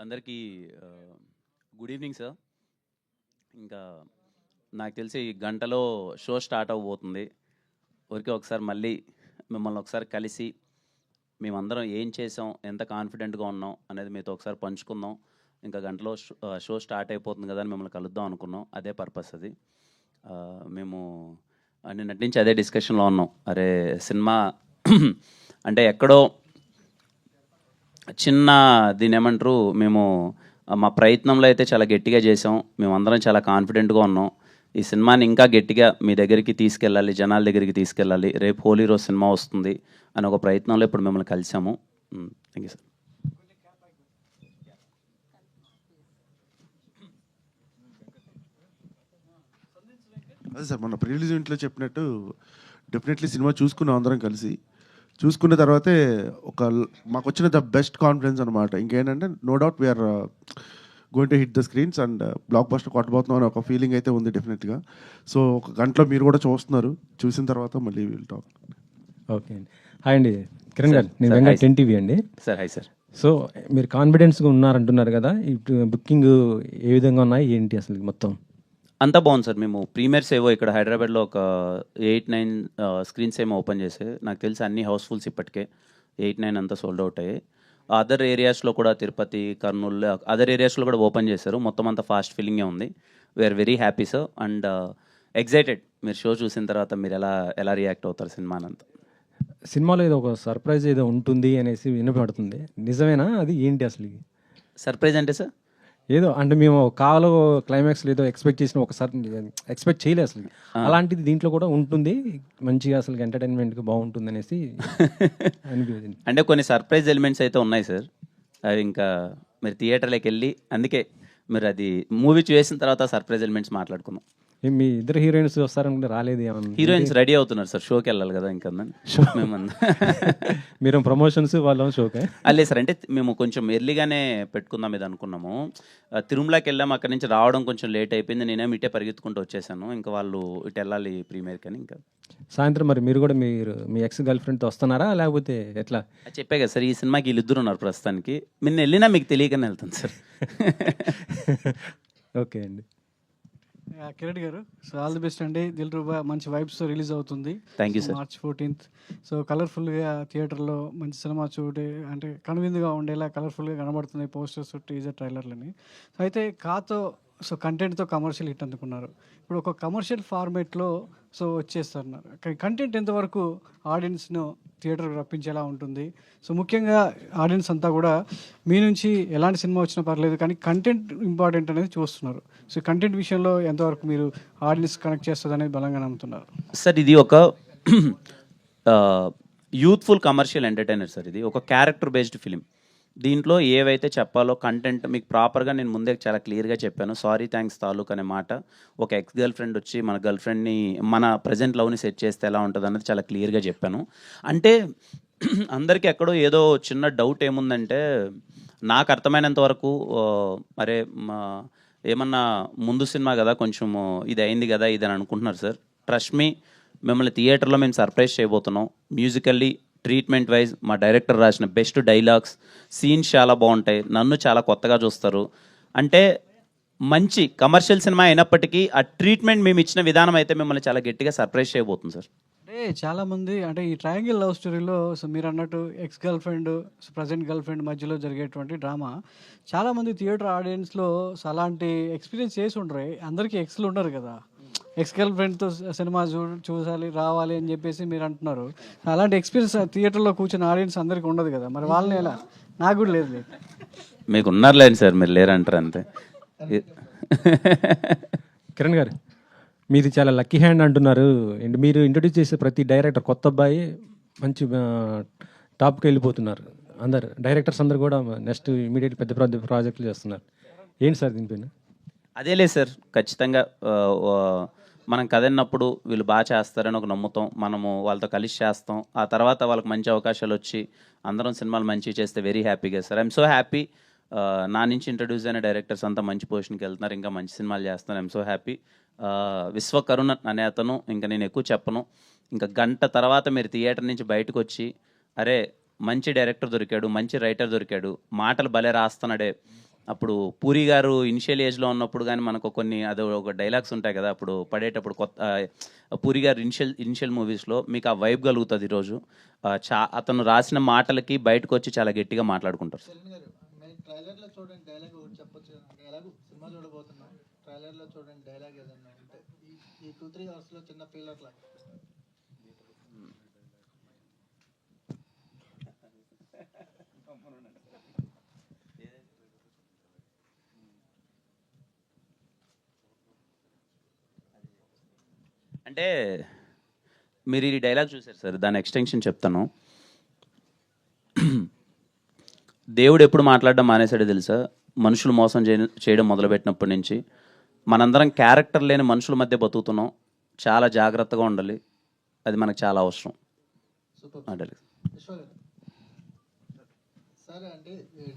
అందరికీ good evening sir. ఇంకా నాకు తెలిసి గంటలో షో స్టార్ట్ అవ్వబోతుంది. ఊరికే ఒకసారి మళ్ళీ మిమ్మల్ని ఒకసారి కలిసి మేమందరం ఏం చేసాం, ఎంత కాన్ఫిడెంట్గా ఉన్నాం అనేది మీతో ఒకసారి పంచుకుందాం. ఇంకా గంటలో షో స్టార్ట్ అయిపోతుంది కదా అని మిమ్మల్ని కలుద్దాం అనుకున్నాం. అదే పర్పస్ అది. మేము నిన్నటి నుంచి అదే డిస్కషన్లో ఉన్నాం. అరే సినిమా అంటే ఎక్కడో చిన్న దీని ఏమంటారు, మేము మా ప్రయత్నంలో అయితే చాలా గట్టిగా చేసాం. మేమందరం చాలా కాన్ఫిడెంట్గా ఉన్నాం. ఈ సినిమాని ఇంకా గట్టిగా మీ దగ్గరికి తీసుకెళ్ళాలి, జనాల దగ్గరికి తీసుకెళ్ళాలి. రేపు హోలీ రోజు సినిమా వస్తుంది అని ఒక ప్రయత్నంలో ఇప్పుడు మిమ్మల్ని కలిసాము. Thank you sir. అదే సార్, మన ప్రీ రిలీజ్ ఇంట్లో చెప్పినట్టు డెఫినెట్లీ సినిమా చూసుకున్నాం అందరం కలిసి. చూసుకున్న తర్వాతే మాకు వచ్చిన ద బెస్ట్ కాన్ఫిడెన్స్ అనమాట. ఇంకేంటంటే no doubt we're going to hit the screens and blockbuster కొట్టబోతున్నాం అని ఒక ఫీలింగ్ అయితే ఉంది డెఫినెట్గా. సో ఒక గంటలో మీరు కూడా చూస్తున్నారు, చూసిన తర్వాత మళ్ళీ విల్ టాక్. ఓకే అండి. హాయ్ అండి కిరణ్ గారు, నేను వెంకట్ 10 టీవీ అండి. Sir hi sir. సో మీరు కాన్ఫిడెన్స్గా ఉన్నారంటున్నారు కదా, ఇప్పుడు బుకింగ్ ఏ విధంగా ఉన్నాయి ఏంటి అసలు మొత్తం? అంతా బాగుంది సార్. మేము ప్రీమియర్స్ ఏవో ఇక్కడ హైదరాబాద్లో ఒక 8-9 స్క్రీన్స్ ఏమో ఓపెన్ చేసాయి. నాకు తెలిసి అన్ని హౌస్ఫుల్స్ ఇప్పటికే 8-9 అంతా సోల్డ్ అవుట్ అయ్యాయి. అదర్ ఏరియాస్లో కూడా తిరుపతి, కర్నూలు, అదర్ ఏరియాస్లో కూడా ఓపెన్ చేశారు. మొత్తం అంతా ఫాస్ట్ ఫిల్లింగే ఉంది. We are very happy sir and excited. మీరు షో చూసిన తర్వాత మీరు ఎలా రియాక్ట్ అవుతారు సినిమానంతా. సినిమాలో ఏదో ఒక సర్ప్రైజ్ ఏదో ఉంటుంది అనేసి వినపడుతుంది, నిజమేనా? అది ఏంటి అసలు? సర్ప్రైజ్ అంటే సార్ ఏదో అంటే మేము కావాలో క్లైమాక్స్లో ఏదో ఎక్స్పెక్ట్ చేసిన ఒకసారి ఎక్స్పెక్ట్ చేయలేదు అసలు. అలాంటిది దీంట్లో కూడా ఉంటుంది, మంచిగా అసలు ఎంటర్టైన్మెంట్గా బాగుంటుంది అనేసి అనిపించింది. అంటే కొన్ని సర్ప్రైజ్ ఎలిమెంట్స్ అయితే ఉన్నాయి సార్. అవి ఇంకా మీరు థియేటర్లోకి వెళ్ళి, అందుకే మీరు అది మూవీ చూసిన తర్వాత సర్ప్రైజ్ ఎలిమెంట్స్ మాట్లాడుకుందాం. మీ ఇద్దరు హీరోయిన్స్ వస్తారనుకుంటే రాలేదు ఏమన్నా? హీరోయిన్స్ రెడీ అవుతున్నారు సార్, షోకి వెళ్ళాలి కదా ఇంకా మీరు ప్రమోషన్స్ వాళ్ళ షోకే అల్లే సార్. అంటే మేము కొంచెం ఎర్లీగానే పెట్టుకుందాం ఇది అనుకున్నాము. తిరుమలకి వెళ్ళాము, అక్కడి నుంచి రావడం కొంచెం లేట్ అయిపోయింది. నేనేమి ఇటే పరిగెత్తుకుంటూ వచ్చేసాను. ఇంకా వాళ్ళు ఇటు వెళ్ళాలి ప్రీమియర్కి అని. ఇంకా సాయంత్రం మరి మీరు కూడా మీ ఎక్స్ గర్ల్ ఫ్రెండ్తో వస్తున్నారా లేకపోతే ఎట్లా? చెప్పే కదా సార్, ఈ సినిమాకి వీళ్ళిద్దరు ఉన్నారు ప్రస్తుతానికి. నిన్న వెళ్ళినా మీకు తెలియకనే వెళ్తాను సార్. ఓకే అండి. కిరణ్ గారు, సో ఆల్ ది బెస్ట్ అండి. దిల్ రూబా మంచి వైబ్స్తో రిలీజ్ అవుతుంది. Thank you sir. March 14th. So కలర్ఫుల్గా థియేటర్లో మంచి సినిమా అంటే కనువిందుగా ఉండేలా కలర్ఫుల్గా కనబడుతుంది పోస్టర్స్, టీజర్, ట్రైలర్లని. సో అయితే కంటెంట్తో కమర్షియల్ హిట్ అందుకున్నారు. ఇప్పుడు ఒక కమర్షియల్ ఫార్మేట్లో వచ్చేస్తున్నారు. కంటెంట్ ఎంతవరకు ఆడియన్స్ను థియేటర్కి రప్పించేలా ఉంటుంది? సో ముఖ్యంగా ఆడియన్స్ అంతా కూడా మీ నుంచి ఎలాంటి సినిమా వచ్చినా పర్లేదు కానీ కంటెంట్ ఇంపార్టెంట్ అనేది చూస్తున్నారు. సో కంటెంట్ విషయంలో ఎంతవరకు మీరు ఆడియన్స్ కనెక్ట్ చేస్తుంది అనేది బలంగా నమ్ముతున్నారు? సార్ ఇది ఒక యూత్ఫుల్ కమర్షియల్ ఎంటర్టైనర్ సార్. ఇది ఒక క్యారెక్టర్ బేస్డ్ ఫిలిం. దీంట్లో ఏవైతే చెప్పాలో కంటెంట్ మీకు ప్రాపర్గా నేను ముందే చాలా క్లియర్గా చెప్పాను. సారీ థ్యాంక్స్ తాలూక్ అనే మాట, ఒక ఎక్స్ గర్ల్ ఫ్రెండ్ వచ్చి మన గర్ల్ ఫ్రెండ్ని మన ప్రజెంట్ లవ్ని సెట్ చేస్తే ఎలా ఉంటుంది అన్నది చాలా క్లియర్గా చెప్పాను. అంటే అందరికీ ఎక్కడో ఏదో చిన్న డౌట్ ఏముందంటే, నాకు అర్థమైనంత వరకు అరే ఏమన్నా ముందు సినిమా కదా కొంచెం ఇది అయింది కదా ఇది అని అనుకుంటున్నారు సార్. ట్రస్ట్ మీ, మిమ్మల్ని థియేటర్లో మేము సర్ప్రైజ్ చేయబోతున్నాం. మ్యూజికల్లీ, ట్రీట్మెంట్ వైజ్ మా డైరెక్టర్ రాసిన బెస్ట్ డైలాగ్స్, సీన్స్ చాలా బాగుంటాయి. నన్ను చాలా కొత్తగా చూస్తారు. అంటే మంచి కమర్షియల్ సినిమా అయినప్పటికీ ఆ ట్రీట్మెంట్ మేము ఇచ్చిన విధానం అయితే మిమ్మల్ని చాలా గట్టిగా సర్ప్రైజ్ చేయబోతుంది సార్. అంటే చాలామంది అంటే ఈ ట్రయాంగిల్ లవ్ స్టోరీలో మీరు అన్నట్టు ex girl friend, present girl friend మధ్యలో జరిగేటువంటి డ్రామా చాలామంది థియేటర్ ఆడియన్స్లో అలాంటి ఎక్స్పీరియన్స్ చేసి ఉండరు. అందరికీ ఎక్స్లు ఉండరు కదా, ఎక్స్ గర్ల్ ఫ్రెండ్తో సినిమా చూసాలి రావాలి అని చెప్పేసి మీరు అంటున్నారు. అలాంటి ఎక్స్పీరియన్స్ థియేటర్లో కూర్చున్న ఆడియన్స్ అందరికీ ఉండదు కదా, మరి వాళ్ళని ఎలా? నాకు కూడా లేదు. మీకు ఉన్నారులేండి సార్, మీరు లేరంటారు అంతే. కిరణ్ గారు, మీది చాలా లక్కీ హ్యాండ్ అంటున్నారు. మీరు ఇంట్రొడ్యూస్ చేసే ప్రతి డైరెక్టర్ కొత్త అబ్బాయి మంచి టాప్కి వెళ్ళిపోతున్నారు. అందరు డైరెక్టర్స్ అందరు కూడా నెక్స్ట్ ఇమీడియట్ పెద్ద ప్రాజెక్టులు చేస్తున్నారు. ఏంటి సార్ దీనిపైన? అదే లేదు సార్, ఖచ్చితంగా మనం కదన్నప్పుడు వీళ్ళు బాగా చేస్తారని ఒక నమ్ముతాం. మనము వాళ్ళతో కలిసి చేస్తాం. ఆ తర్వాత వాళ్ళకి మంచి అవకాశాలు వచ్చి అందరం సినిమాలు మంచిగా చేస్తే వెరీ హ్యాపీగా సార్. I'm so happy. నా నుంచి ఇంట్రడ్యూస్ అయిన డైరెక్టర్స్ అంతా మంచి పొజిషన్కి వెళ్తున్నారు, ఇంకా మంచి సినిమాలు చేస్తున్నారు. I'm so happy. విశ్వకరుణ అనే అతను, ఇంకా నేను ఎక్కువ చెప్పను, ఇంకా గంట తర్వాత మీరు థియేటర్ నుంచి బయటకు వచ్చి అరే మంచి డైరెక్టర్ దొరికాడు, మంచి రైటర్ దొరికాడు, మాటలు భలే రాస్తున్నాడే, అప్పుడు పూరి గారు ఇనిషియల్ ఏజ్లో ఉన్నప్పుడు కానీ మనకు కొన్ని అది ఒక డైలాగ్స్ ఉంటాయి కదా, అప్పుడు పడేటప్పుడు పూరి గారు ఇనిషియల్ మూవీస్లో మీకు ఆ వైబ్ కలుగుతుంది ఈరోజు. అతను రాసిన మాటలకి బయటకు వచ్చి చాలా గట్టిగా మాట్లాడుకుంటారు. ట్రైలర్లో చూడండి డైలాగ్ ఒకటి చెప్పొచ్చు కదండి. ఎలాగో సినిమా చూడబోతున్నాం, ట్రైలర్లో చూడండి డైలాగ్ ఏదన్నా ఉంటే ఈ 2-3 అవర్స్లో చిన్న ఫీలర్ లాగా. అంటే మీరు ఈ డైలాగ్ చూసారు సార్, దాని ఎక్స్టెన్షన్ చెప్తాను. దేవుడు ఎప్పుడు మాట్లాడడం మానేశాడో తెలుసా? మనుషులు మోసం చేయడం మొదలుపెట్టినప్పటి నుంచి మనందరం క్యారెక్టర్ లేని మనుషుల మధ్య బతుకుతున్నాం. చాలా జాగ్రత్తగా ఉండాలి, అది మనకు చాలా అవసరం. సూపర్. సార్ అంటే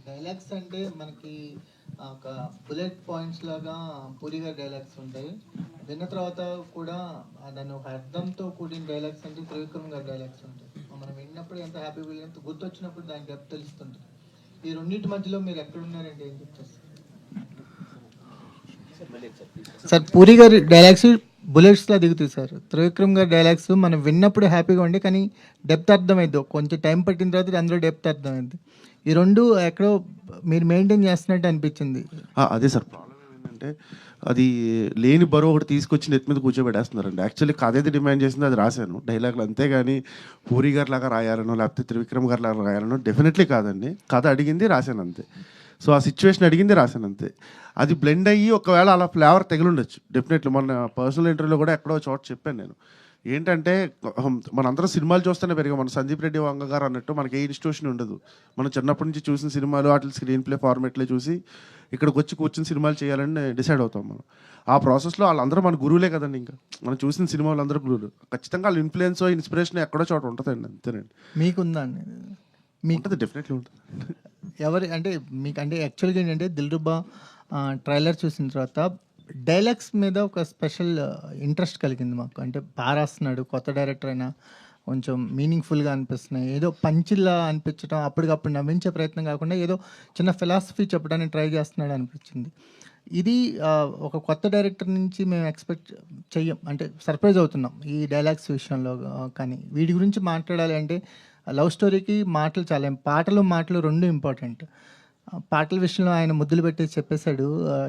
డైలాగ్స్ అంటే మనకి ఒక బుల్లెట్ పాయింట్స్ లాగా పూరి గారి డైలాగ్స్ ఉంటాయి. విన్న తర్వాత కూడా దాన్ని ఒక అర్థంతో కూడిన డైలాగ్స్ అంటే త్రివిక్రమ్ గారి డైలాగ్స్ ఉంటాయి. మనం విన్నప్పుడు ఎంత హ్యాపీ ఫీల్, ఎంత గుర్తొచ్చినప్పుడు దాని డెప్త్ తెలుస్తుంటుంది. ఈ రెండింటి మధ్యలో మీరు ఎక్కడున్నారంటే ఏం చెప్తారు సార్? పూరి గారి డైలాగ్స్ బుల్లెట్స్లా దిగుతాయి సార్. త్రివిక్రమ్ గారి డైలాగ్స్ మనం విన్నప్పుడు హ్యాపీగా ఉండి కానీ డెప్త్ అర్థమైంది. కొంచెం టైం పట్టిన తర్వాత అందులో డెప్త్ అర్థమైంది. ఈ రెండు ఎక్కడో మీరు మెయింటైన్ చేస్తున్నట్టు అనిపించింది. అదే సార్ ప్రాబ్లం ఏంటంటే అది లేని బరువు ఒకటి తీసుకొచ్చి నెత్తి మీద కూర్చోబెట్టేస్తున్నారండి. యాక్చువల్లీ కథ ఏది డిమాండ్ చేసింది అది రాశాను డైలాగ్లు, అంతేగాని పూరి గారి లాగా రాయాలనో లేకపోతే త్రివిక్రమ్ గారి లాగా రాయాలనో డెఫినెట్లీ కాదండి. కథ అడిగింది రాశాను అంతే. సో ఆ సిచ్యువేషన్ అడిగింది రాశాను అంతే. అది బ్లెండ్ అయ్యి ఒకవేళ అలా ఫ్లేవర్ తెగిలుండొచ్చు డెఫినెట్లీ. మొన్న పర్సనల్ ఇంటర్వ్యూలో కూడా ఎక్కడో చోట చెప్పాను నేను. ఏంటంటే మనందరం సినిమాలు చూస్తూనే పెరిగాం. మన సందీప్ రెడ్డి వంగ గారు అన్నట్టు మనకి ఏ ఇన్స్టిట్యూషన్ ఉండదు. మనం చిన్నప్పటి నుంచి చూసిన సినిమాలు వాటి స్క్రీన్ ప్లే ఫార్మేట్లే చూసి ఇక్కడికి వచ్చి కూర్చుని సినిమాలు చేయాలని డిసైడ్ అవుతాం మనం. ఆ ప్రాసెస్లో వాళ్ళందరూ మన గురువులే కదండి. ఇంకా మనం చూసిన సినిమాలు అందరూ గురువులు. ఖచ్చితంగా వాళ్ళ ఇన్ఫ్లుయెన్స్ ఇన్స్పిరేషన్ ఎక్కడో చోట ఉంటుందండి, అంతేనండి. మీకుందా అండి? మీకు ఉంటుంది, డెఫినెట్లీ ఉంటుంది. ఎవరి అంటే మీకు అంటే యాక్చువల్గా ఏంటంటే దిల్రుబా ట్రైలర్ చూసిన తర్వాత డైలాగ్స్ మీద ఒక స్పెషల్ ఇంట్రెస్ట్ కలిగింది మాకు. అంటే బాగా రాస్తున్నాడు, కొత్త డైరెక్టర్ అయినా కొంచెం మీనింగ్ఫుల్గా అనిపిస్తున్నాయి. ఏదో పంచిల్లా అనిపించడం, అప్పటికప్పుడు నవ్వించే ప్రయత్నం కాకుండా ఏదో చిన్న ఫిలాసఫీ చెప్పడానికి ట్రై చేస్తున్నాడు అనిపించింది. ఇది ఒక కొత్త డైరెక్టర్ నుంచి మేము ఎక్స్పెక్ట్ చెయ్యం, అంటే సర్ప్రైజ్ అవుతున్నాం ఈ డైలాగ్స్ విషయంలో. కానీ వీటి గురించి మాట్లాడాలి అంటే లవ్ స్టోరీకి మాటలు చాలా, పాటలు మాటలు రెండు ఇంపార్టెంట్. పాటల విషయంలో ఆయన ముద్దులు పెట్టి చెప్పేశాడు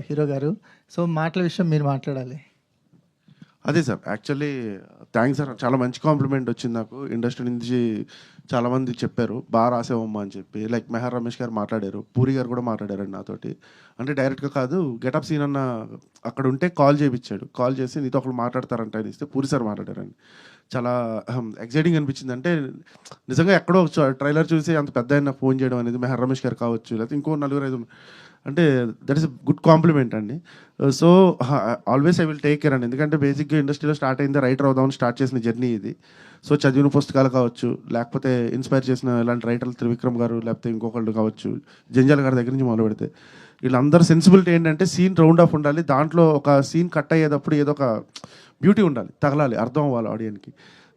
హీరో గారు. సో మాటల విషయం మీరు మాట్లాడాలి. అదే సార్, యాక్చువల్లీ థ్యాంక్స్ సార్. చాలా మంచి కాంప్లిమెంట్ వచ్చింది నాకు. ఇండస్ట్రీ నుంచి చాలామంది చెప్పారు బాగా రాసేవమ్మా అని చెప్పి. లైక్ మెహర్ రమేష్ గారు మాట్లాడారు, పూరి గారు కూడా మాట్లాడారండి నాతోటి. అంటే డైరెక్ట్గా కాదు, గెటప్ సీన్ అన్న అక్కడ ఉంటే కాల్ చేయించాడు. కాల్ చేసి నీతో ఒకళ్ళు మాట్లాడతారంట అని ఇస్తే పూరి సార్ మాట్లాడారండి. చాలా ఎక్సైటింగ్ అనిపించింది. అంటే నిజంగా ఎక్కడో ట్రైలర్ చూసి అంత పెద్ద ఆయన ఫోన్ చేయడం అనేది మెహర్ రమేష్ గారు కావచ్చు, లేకపోతే ఇంకో 4-5 అంటే దట్ ఈస్ గుడ్ కాంప్లిమెంట్ అండి. So always I will take care అండి. ఎందుకంటే బేసిక్గా ఇండస్ట్రీలో స్టార్ట్ అయింది రైటర్ అవుదామని స్టార్ట్ చేసిన జర్నీ ఇది. సో చదివిన పుస్తకాలు కావచ్చు, లేకపోతే ఇన్స్పైర్ చేసిన ఇలాంటి రైటర్లు త్రివిక్రమ్ గారు, లేకపోతే ఇంకొకళ్ళు కావచ్చు, జంజాల్ గారి దగ్గర నుంచి మొదలు పెడితే వీళ్ళందరూ సెన్సిబిలిటీ ఏంటంటే సీన్ రౌండ్ ఆఫ్ ఉండాలి. దాంట్లో ఒక సీన్ కట్ అయ్యేటప్పుడు ఏదో ఒక బ్యూటీ ఉండాలి, తగలాలి, అర్థం అవ్వాలి ఆడియన్కి.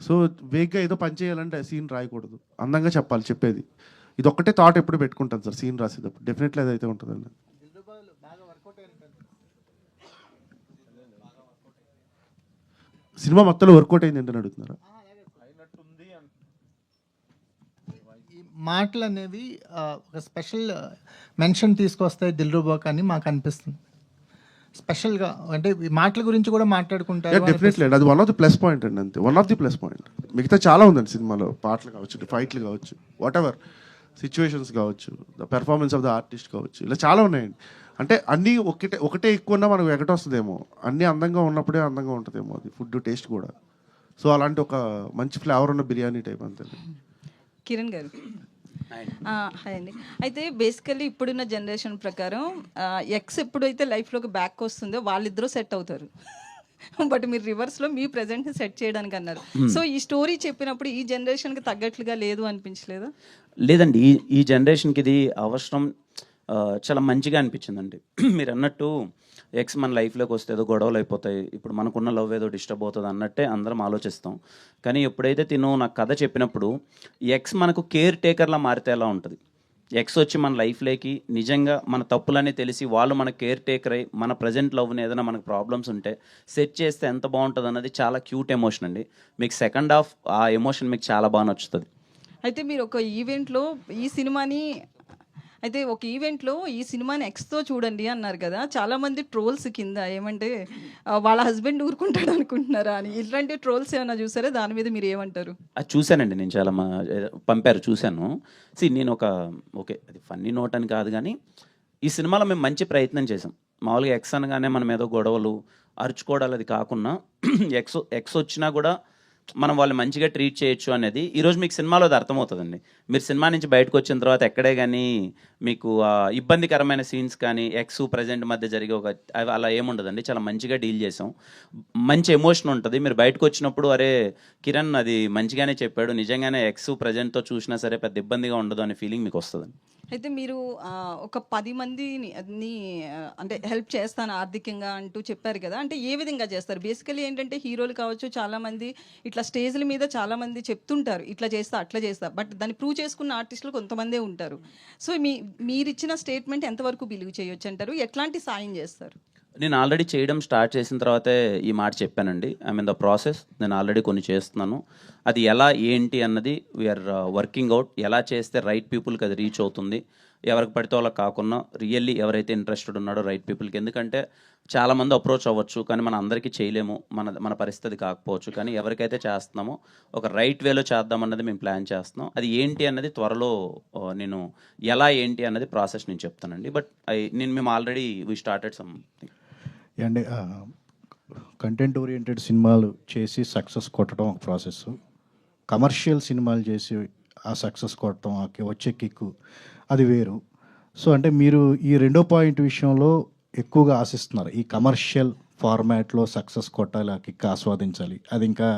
సో వేగ్గా ఏదో పని చేయాలంటే సీన్ రాయకూడదు, అందంగా చెప్పాలి చెప్పేది. ఇది ఒక్కటే థాట్ ఎప్పుడు పెట్టుకుంటాను సార్ సీన్ రాసేటప్పుడు. డెఫినెట్లీ అదైతే ఉంటుందండి. సినిమా మొత్తంలో వర్కౌట్ అయింది ఏంటని అడుగుతున్నారా? ఈ మాటలు అనేవి ఒక స్పెషల్ మెన్షన్ తీసుకొస్తాయి దిల్రుబాకి అని మాకు అనిపిస్తుంది. స్పెషల్గా అంటే ఈ మాటల గురించి కూడా మాట్లాడుకుంటారు. డెఫినెట్లీ అండి, అది one of the plus point అండి, అంతే. One of the plus point. మిగతా చాలా ఉందండి సినిమాలో, పాటలు కావచ్చు, ఫైట్లు కావచ్చు, వాట్ ఎవర్ సిచ్యువేషన్స్ కావచ్చు, the performance of the artist కావచ్చు, ఇలా చాలా ఉన్నాయండి. అంటే అన్నీ ఒకటే ఎక్కువ ఉన్నా మనకు ఎగటొస్తుందేమో, అన్నీ అందంగా ఉన్నప్పుడే అందంగా ఉంటుందేమో అది ఫుడ్ టేస్ట్ కూడా. సో అలాంటి ఒక మంచి ఫ్లేవర్ ఉన్న బిర్యానీ టైప్ అంతే. కిరణ్ గారు హాయ్ అండి. అయితే బేసికల్లీ ఇప్పుడున్న జనరేషన్ ప్రకారం ఎక్స్ ఎప్పుడైతే లైఫ్లోకి బ్యాక్ వస్తుందో వాళ్ళిద్దరూ సెట్ అవుతారు. బట్ మీరు రివర్స్లో మీ ప్రజెంట్ని సెట్ చేయడానికి అన్నారు. సో ఈ స్టోరీ చెప్పినప్పుడు ఈ జనరేషన్కి తగ్గట్లుగా లేదు అనిపించలేదా? లేదండి, ఈ జనరేషన్కి ఇది అవసరం. చాలా మంచిగా అనిపించిందండి. మీరు అన్నట్టు ఎక్స్ మన లైఫ్లోకి వస్తే ఏదో గొడవలు అయిపోతాయి, ఇప్పుడు మనకున్న లవ్ ఏదో డిస్టర్బ్ అవుతుంది అన్నట్టే అందరం ఆలోచిస్తాం. కానీ ఎప్పుడైతే తిను నాకు కథ చెప్పినప్పుడు ఎక్స్ మనకు కేర్ టేకర్లా మారితే ఎలా ఉంటుంది, ఎక్స్ వచ్చి మన లైఫ్లోకి నిజంగా మన తప్పులని తెలిసి వాళ్ళు మన కేర్ టేకర్ అయ్యి మన ప్రజెంట్ లవ్ని ఏదైనా మనకు ప్రాబ్లమ్స్ ఉంటే సెట్ చేస్తే ఎంత బాగుంటుంది అన్నది చాలా క్యూట్ ఎమోషన్ అండి. మీకు సెకండ్ హాఫ్ ఆ ఎమోషన్ మీకు చాలా బాగా నచ్చుతుంది. అయితే మీరు ఒక ఈవెంట్లో ఈ సినిమాని ఈ సినిమాని ఎక్స్తో చూడండి అన్నారు కదా, చాలామంది ట్రోల్స్ కింద ఏమంటే వాళ్ళ హస్బెండ్ ఊరుకుంటాడు అనుకుంటున్నారా అని, ఇట్లాంటి ట్రోల్స్ ఏమైనా చూసారా? దాని మీద మీరు ఏమంటారు? అది చూశానండి నేను, చాలా పంపారు చూశాను. నేను ఓకే అది ఫన్నీ నోట్ అని కాదు కానీ ఈ సినిమాలో మేము మంచి ప్రయత్నం చేసాం. మామూలుగా ఎక్స్ అనగానే మనం ఏదో గొడవలు అరుచుకోవడాలు అది కాకుండా ఎక్స్ వచ్చినా కూడా మనం వాళ్ళు మంచిగా ట్రీట్ చేయొచ్చు అనేది ఈరోజు మీకు సినిమాలో అది అర్థమవుతుందండి. మీరు సినిమా నుంచి బయటకు వచ్చిన తర్వాత ఎక్కడే కానీ మీకు ఇబ్బందికరమైన సీన్స్ కానీ ఎక్స్ ప్రజెంట్ మధ్య జరిగే అలా ఏముండదండి. చాలా మంచిగా డీల్ చేసాం, మంచి ఎమోషన్ ఉంటుంది. మీరు బయటకు వచ్చినప్పుడు అరే కిరణ్ అది మంచిగానే చెప్పాడు, నిజంగానే ఎక్స్ ప్రజెంట్తో చూసినా సరే పెద్ద ఇబ్బందిగా ఉండదు అనే ఫీలింగ్ మీకు వస్తుందండి. అయితే మీరు ఒక 10 మందిని అంటే హెల్ప్ చేస్తాను ఆర్థికంగా అంటూ చెప్పారు కదా, అంటే ఏ విధంగా చేస్తారు? బేసికలీ ఏంటంటే హీరోలు కావచ్చు, చాలామంది ఇట్లా స్టేజ్ల మీద చాలామంది చెప్తుంటారు ఇట్లా చేస్తా అట్లా చేస్తా, బట్ దాన్ని ప్రూవ్ చేసుకున్న ఆర్టిస్టులు కొంతమందే ఉంటారు. సో మీరు ఇచ్చిన స్టేట్మెంట్ ఎంతవరకు బిలీవ్ చేయొచ్చు అంటారు? ఎట్లాంటి సాయం చేస్తారు? నేను ఆల్రెడీ చేయడం స్టార్ట్ చేసిన తర్వాతే ఈ మాట చెప్పానండి. I mean the process. నేను ఆల్రెడీ కొన్ని చేస్తున్నాను. అది ఎలా ఏంటి అన్నది వీఆర్ వర్కింగ్ అవుట్. ఎలా చేస్తే రైట్ పీపుల్కి అది రీచ్ అవుతుంది, ఎవరికి పడితే వాళ్ళకి కాకుండా రియల్లీ ఎవరైతే ఇంట్రెస్టెడ్ ఉన్నాడో రైట్ పీపుల్కి. ఎందుకంటే చాలామంది అప్రోచ్ అవ్వచ్చు కానీ మన అందరికీ చేయలేము, మన పరిస్థితి కాకపోవచ్చు. కానీ ఎవరికైతే చేస్తున్నామో ఒక రైట్ వేలో చేద్దామన్నది మేము ప్లాన్ చేస్తున్నాం. అది ఏంటి అన్నది త్వరలో నేను ఎలా ఏంటి అన్నది ప్రాసెస్ నేను చెప్తానండి. బట్ మేము already we started something. And content oriented సినిమాలు చేసి సక్సెస్ కొట్టడం ఒక ప్రాసెస్, కమర్షియల్ సినిమాలు చేసి ఆ సక్సెస్ కొట్టడం వచ్చే కిక్కు అది వేరు. సో అంటే మీరు ఈ రెండో పాయింట్ విషయంలో ఎక్కువగా ఆశిస్తున్నారు, ఈ కమర్షియల్ ఫార్మాట్లో సక్సెస్ కొట్టాలి, ఆ కిక్ ఆస్వాదించాలి, అది ఇంకా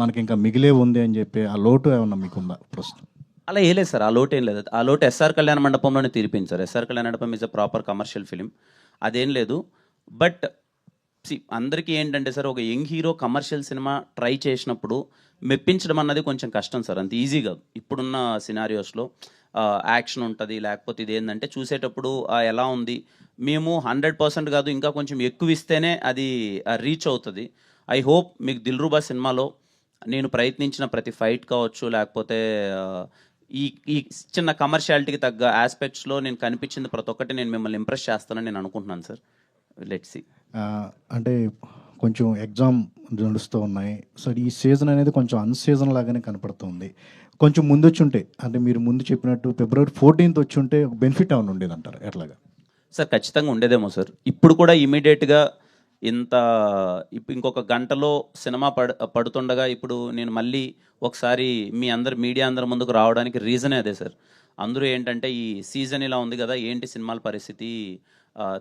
మనకి ఇంకా మిగిలే ఉంది అని చెప్పి ఆ లోటు ఏమన్నా మీకుందా ప్రస్తుతం? అలా ఏ లేదు సార్, ఆ లోటు ఏం లేదు. ఆ లోటు ఎస్ఆర్ కళ్యాణ మండపంలోనే తీరిపోయింది సార్. ఎస్ఆర్ కళ్యాణ మండపం is a proper commercial film, అదేం లేదు. బట్ అందరికీ ఏంటంటే సార్, ఒక young hero commercial cinema try చేసినప్పుడు మెప్పించడం అన్నది కొంచెం కష్టం సార్, అంత ఈజీ కాదు. ఇప్పుడున్న సినారియోస్లో యాక్షన్ ఉంటుంది, లేకపోతే ఇది ఏంటంటే చూసేటప్పుడు ఎలా ఉంది, మేము 100% కాదు ఇంకా కొంచెం ఎక్కువ ఇస్తేనే అది రీచ్ అవుతుంది. ఐ హోప్ మీకు దిల్రుబా సినిమాలో నేను ప్రయత్నించిన ప్రతి ఫైట్ కావచ్చు, లేకపోతే ఈ చిన్న కమర్షియాలిటీకి తగ్గ ఆస్పెక్ట్స్లో నేను కనిపించింది ప్రతి ఒక్కటి నేను మిమ్మల్ని ఇంప్రెస్ చేస్తానని నేను అనుకుంటున్నాను సార్. Let's see. అంటే కొంచెం ఎగ్జామ్ నడుస్తూ ఉన్నాయి. సో ఈ సీజన్ అనేది కొంచెం అన్సీజన్ లాగానే కనపడుతుంది. కొంచెం ముందు వచ్చి ఉంటే, అంటే మీరు ముందు చెప్పినట్టు February 14th వచ్చి ఉంటే బెనిఫిట్ ఏమైనా ఉండేది అంటారు ఎట్లాగా? సార్ ఖచ్చితంగా ఉండేదేమో సార్. ఇప్పుడు కూడా ఇమీడియట్గా ఇంకొక గంటలో సినిమా పడుతుండగా ఇప్పుడు నేను మళ్ళీ ఒకసారి మీడియా అందరి ముందుకు రావడానికి రీజనే అదే సార్. అందరూ ఏంటంటే ఈ సీజన్ ఇలా ఉంది కదా, ఏంటి సినిమాల పరిస్థితి,